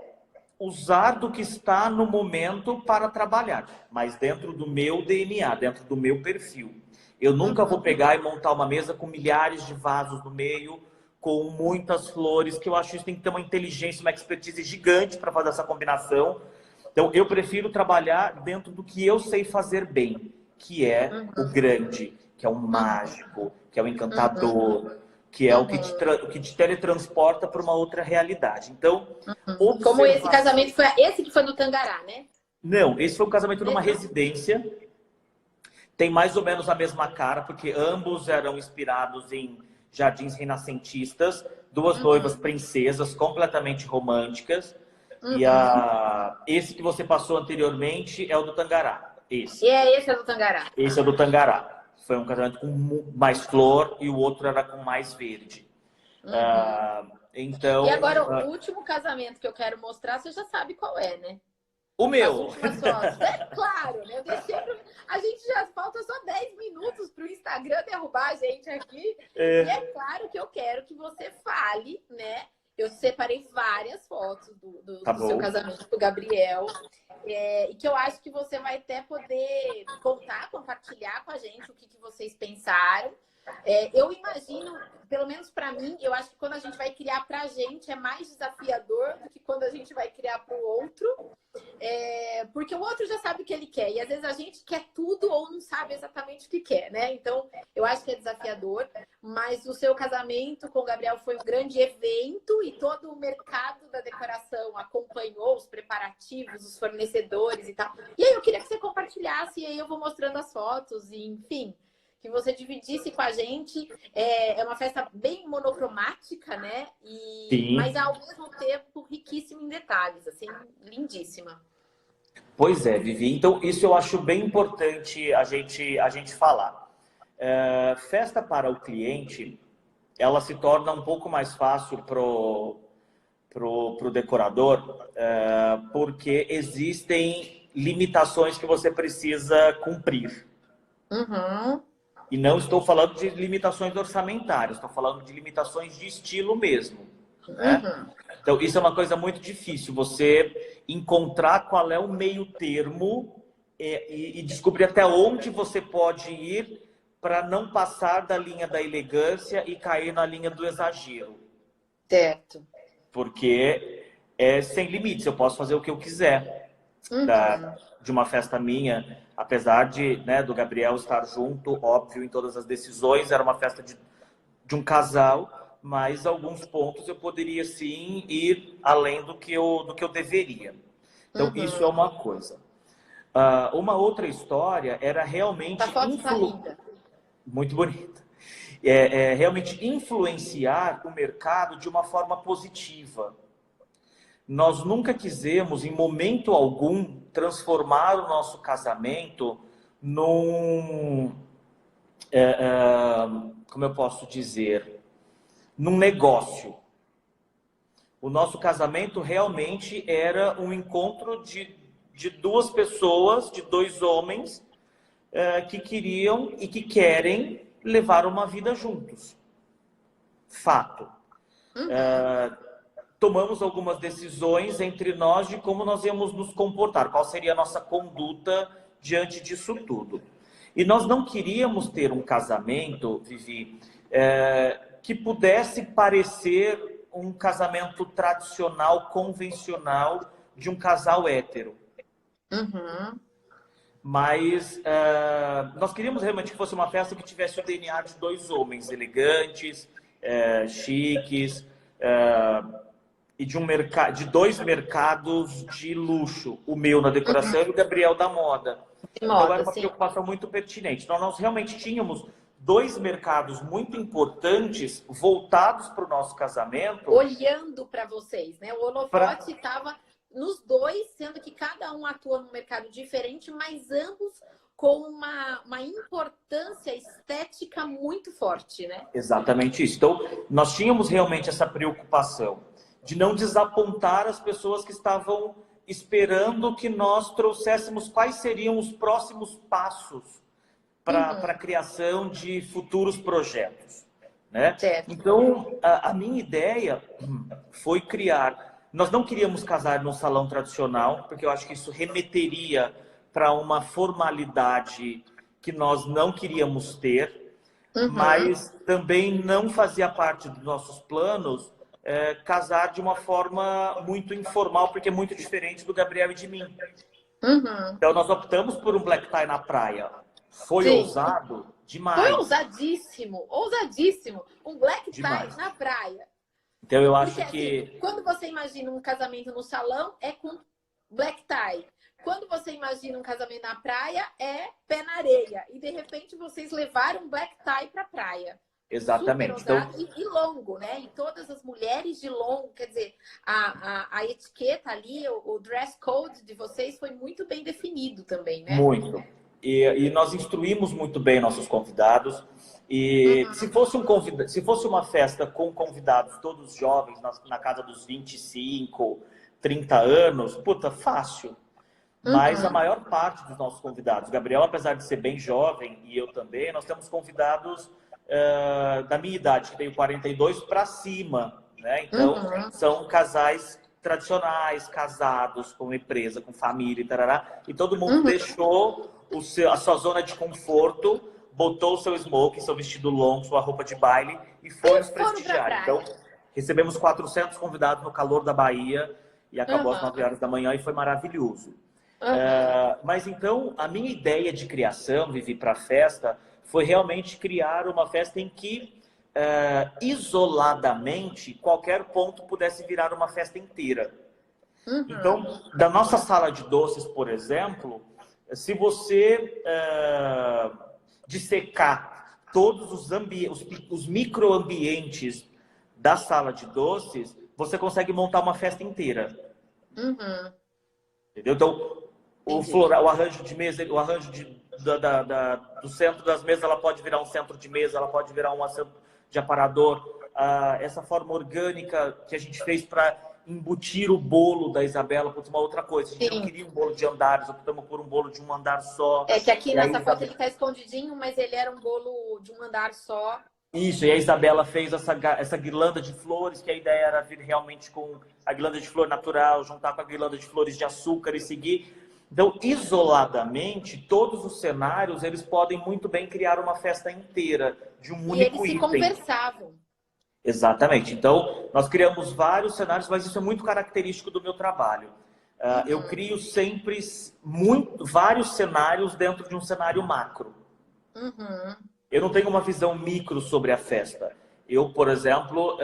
usar do que está no momento para trabalhar, mas dentro do meu DNA, dentro do meu perfil. Eu nunca vou pegar e montar uma mesa com milhares de vasos no meio, com muitas flores, que eu acho que isso tem que ter uma inteligência, uma expertise gigante para fazer essa combinação. Então, eu prefiro trabalhar dentro do que eu sei fazer bem, que é o grande, que é o mágico, que é o encantador, que é o que te teletransporta para uma outra realidade. Então, Como esse observação... casamento foi esse que foi no Tangará, né? Não, esse foi um casamento numa residência. Tem mais ou menos a mesma cara, porque ambos eram inspirados em jardins renascentistas, duas noivas princesas completamente românticas. E esse que você passou anteriormente é o do Tangará. Esse. E esse é do Tangará. Esse é o do Tangará. Foi um casamento com mais flor e o outro era com mais verde. Então, E agora, o último casamento que eu quero mostrar, você já sabe qual é, né? o As meu. últimas fotos. É claro, né? Eu deixei a gente já falta só 10 minutos para o Instagram derrubar a gente aqui. E é claro que eu quero que você fale, né? Eu separei várias fotos do seu casamento com o Gabriel. E que eu acho que você vai até poder contar, compartilhar com a gente o que vocês pensaram. Eu imagino, pelo menos para mim, eu acho que quando a gente vai criar para a gente é mais desafiador do que quando a gente vai criar para o outro. Porque o outro já sabe o que ele quer. E às vezes a gente quer tudo ou não sabe exatamente o que quer, né? Então, eu acho que é desafiador. Mas o seu casamento com o Gabriel foi um grande evento e todo o mercado da decoração acompanhou os preparativos, os fornecedores e tal. E aí eu queria que você compartilhasse e aí eu vou mostrando as fotos e, enfim, que você dividisse com a gente. É uma festa bem monocromática, né? Mas ao mesmo tempo riquíssima em detalhes, assim, lindíssima. Pois é, Vivi. Então, isso eu acho bem importante a gente falar. Festa para o cliente, ela se torna um pouco mais fácil pro decorador, porque existem limitações que você precisa cumprir. E não estou falando de limitações orçamentárias, estou falando de limitações de estilo mesmo. né? Uhum. Então, isso é uma coisa muito difícil, você encontrar qual é o meio termo e descobrir até onde você pode ir para não passar da linha da elegância e cair na linha do exagero. Certo. Porque é sem limites, eu posso fazer o que eu quiser Uhum. de uma festa minha, apesar de, né, do Gabriel estar junto, óbvio, em todas as decisões, era uma festa de um casal, mas alguns pontos eu poderia sim ir além do que eu deveria. Então, isso é Uhum. uma coisa. Uma outra história era Essa realmente foto tá linda. muito bonita. Realmente influenciar o mercado de uma forma positiva. Nós nunca quisemos, em momento algum, transformar o nosso casamento num, como eu posso dizer, num negócio. O nosso casamento realmente era um encontro de duas pessoas, de dois homens, que queriam e que querem levar uma vida juntos. Fato. Uhum. Tomamos algumas decisões entre nós de como nós íamos nos comportar, qual seria a nossa conduta diante disso tudo. E nós não queríamos ter um casamento, Vivi, que pudesse parecer um casamento tradicional, convencional, de um casal hétero. Uhum. Mas nós queríamos realmente que fosse uma festa que tivesse o DNA de dois homens elegantes, chiques, e de dois mercados de luxo, o meu na decoração e o Gabriel da moda. De Então era moda, uma sim. preocupação muito pertinente. Então nós realmente tínhamos dois mercados muito importantes voltados para o nosso casamento. Olhando para vocês, né? O holofote estava nos dois, sendo que cada um atua num mercado diferente, mas ambos com uma importância estética muito forte, né? Exatamente isso. Então, nós tínhamos realmente essa preocupação de não desapontar as pessoas que estavam esperando que nós trouxéssemos quais seriam os próximos passos para a criação de futuros projetos, né? Certo. Então, a minha ideia foi criar. Nós não queríamos casar num salão tradicional, porque eu acho que isso remeteria para uma formalidade que nós não queríamos ter, Uhum. mas também não fazia parte dos nossos planos casar de uma forma muito informal, porque é muito diferente do Gabriel e de mim. Uhum. Então, nós optamos por um black tie na praia. Foi Sim. ousado? Foi Demais. ousadíssimo, ousadíssimo. Um black tie Demais. na praia. Então, eu Porque acho assim, que... quando você imagina um casamento no salão, é com black tie. Quando você imagina um casamento na praia, é pé na areia. E de repente vocês levaram black tie para praia. Super Exatamente. Então, ousado e longo, né? E todas as mulheres de longo, quer dizer, a etiqueta ali, o dress code de vocês foi muito bem definido também, né? muito. E nós instruímos muito bem nossos convidados. E se fosse uma festa com convidados todos jovens, na casa dos 25, 30 anos, puta, fácil. Mas a Uhum. maior parte dos nossos convidados, Gabriel, apesar de ser bem jovem, e eu também, nós temos convidados da minha idade, que tenho 42 para cima, né? Então, Uhum. são casais tradicionais, casados, com empresa, com família, e tarará, e todo mundo Uhum. deixou a sua zona de conforto, botou o seu smoking, seu vestido longo, sua roupa de baile e foi E nos foram para prestigiar. Então, praia. recebemos 400 convidados no calor da Bahia e acabou às Uhum. 9 horas da manhã e foi maravilhoso. Uhum. Mas então, a minha ideia de criação, Vivi, para a festa, foi realmente criar uma festa em que, isoladamente, qualquer ponto pudesse virar uma festa inteira. Uhum. Então, da nossa sala de doces, por exemplo, se você dissecar todos os microambientes da sala de doces, você consegue montar uma festa inteira. Uhum. Entendeu? Então, Entendi. o arranjo de mesa, o arranjo do centro das mesas, ela pode virar um centro de mesa, ela pode virar um assento de aparador. Essa forma orgânica que a gente fez para embutir o bolo da Isabela, por uma outra coisa. A gente não Sim. queria um bolo de andares, optamos por um bolo de um andar só. É que aqui E aí, nessa foto ele tá escondidinho, mas ele era um bolo de um andar só. Isso, e a Isabela fez essa guirlanda de flores, que a ideia era vir realmente com a guirlanda de flor natural, juntar com a guirlanda de flores de açúcar e seguir. Então, isoladamente, todos os cenários, eles podem muito bem criar uma festa inteira de um E eles único se item. conversavam. Exatamente. Então, nós criamos vários cenários, mas isso é muito característico do meu trabalho. Eu crio sempre vários cenários dentro de um cenário macro. Uhum. Eu não tenho uma visão micro sobre a festa. Eu, por exemplo,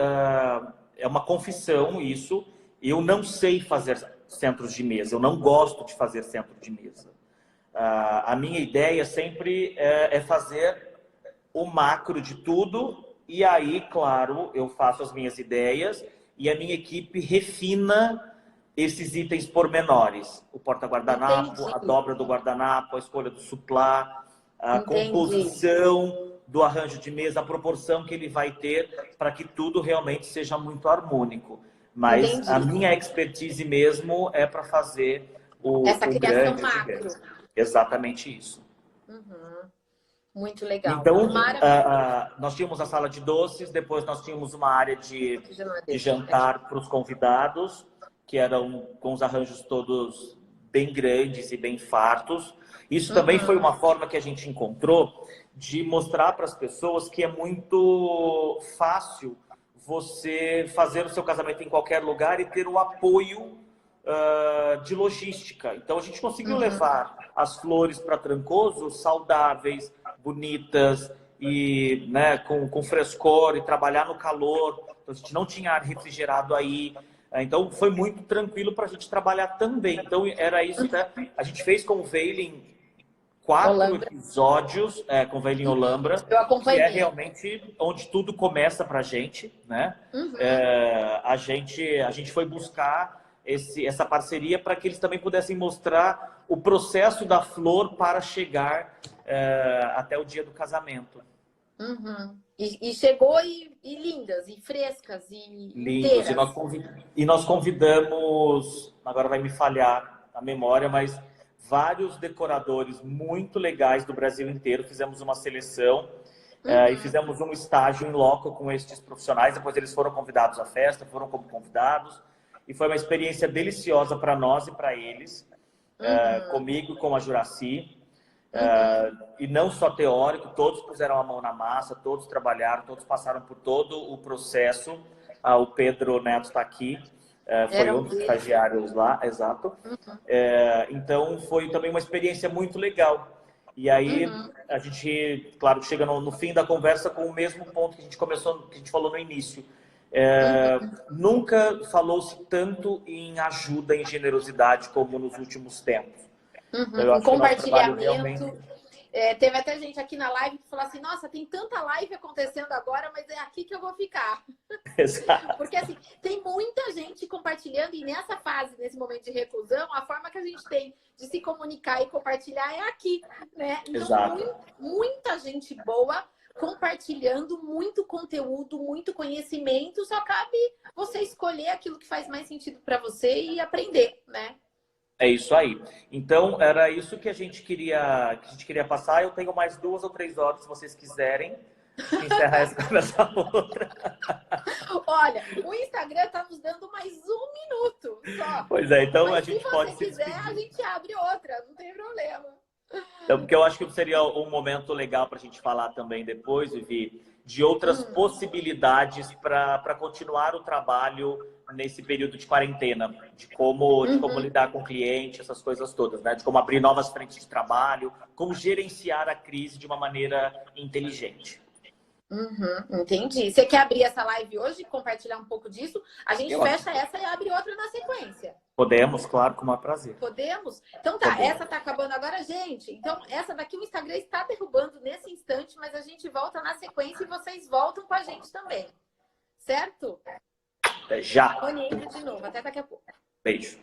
é uma confissão isso, eu não sei fazer centros de mesa, eu não gosto de fazer centro de mesa. A minha ideia sempre é fazer o macro de tudo, e aí, claro, eu faço as minhas ideias e a minha equipe refina esses itens pormenores. O porta-guardanapo, a Entendi. dobra do guardanapo, a escolha do suplá, a Entendi. composição do arranjo de mesa, a proporção que ele vai ter para que tudo realmente seja muito harmônico. Mas a Entendi. minha expertise mesmo é para fazer Essa o criação grande, o macro. gigante. Exatamente isso. Uhum. Muito legal. Então, Maravilhoso. nós tínhamos a sala de doces, depois nós tínhamos uma área de Geladeira. jantar para os convidados, que eram com os arranjos todos bem grandes e bem fartos. Isso também foi Uhum. uma forma que a gente encontrou de mostrar para as pessoas que é muito fácil você fazer o seu casamento em qualquer lugar e ter o apoio de logística. Então, a gente conseguiu levar as flores para Trancoso saudáveis, bonitas e né, com frescor e trabalhar no calor. Então, a gente não tinha ar refrigerado aí. Então, foi muito tranquilo para a gente trabalhar também. Então, era isso que a gente fez com o Veiling 4 Olambra. episódios com o Veiling Olambra, Eu que é acompanhei. realmente onde tudo começa para a gente, né? Uhum. A gente foi buscar essa parceria para que eles também pudessem mostrar o processo da flor para chegar até o dia do casamento. Uhum. E chegou e lindas, e frescas, e Lindos. inteiras. E nós convidamos, agora vai me falhar a memória, mas vários decoradores muito legais do Brasil inteiro. Fizemos uma seleção e fizemos um estágio em loco com estes profissionais. Depois eles foram convidados à festa, foram como convidados. E foi uma experiência deliciosa para nós e para eles, comigo e com a Juraci. E não só teórico, todos puseram a mão na massa, todos trabalharam, todos passaram por todo o processo. O Pedro Neto está aqui, foi um dos estagiários lá, exato. Então foi também uma experiência muito legal. E aí a gente, claro, chega no fim da conversa com o mesmo ponto que a gente começou, que a gente falou no início. Nunca falou-se tanto em ajuda, em generosidade como nos últimos tempos. Então, eu Um acho que o nosso trabalho compartilhamento. realmente... Teve até gente aqui na live que falou assim, nossa, tem tanta live acontecendo agora, mas é aqui que eu vou ficar. Exato. Porque assim, tem muita gente compartilhando e nessa fase, nesse momento de reclusão, a forma que a gente tem de se comunicar e compartilhar é aqui, né? Então, Exato. muita gente boa compartilhando muito conteúdo, muito conhecimento, só cabe você escolher aquilo que faz mais sentido para você e aprender, né? É isso aí. Então, era isso que a gente queria passar. Eu tenho mais 2 ou 3 horas, se vocês quiserem, encerrar essa outra. Olha, o Instagram está nos dando mais 1 minuto só. Pois é, então Mas a gente pode se se você quiser, a despedir. gente abre outra, não tem problema. Então, porque eu acho que seria um momento legal para a gente falar também depois, Vivi, de outras possibilidades para continuar o trabalho nesse período de quarentena, de como lidar com o cliente, essas coisas todas, né? De como abrir novas frentes de trabalho, como gerenciar a crise de uma maneira inteligente. Entendi. Você quer abrir essa live hoje, compartilhar um pouco disso? A gente Eu fecha essa e abre outra na sequência. Podemos, claro, com o maior prazer. Podemos? Então tá, Podemos. essa tá acabando agora, gente. Então, essa daqui o Instagram está derrubando nesse instante, mas a gente volta na sequência e vocês voltam com a gente também. Certo? Até já. Rony, entra de novo. Até daqui a pouco. Beijo.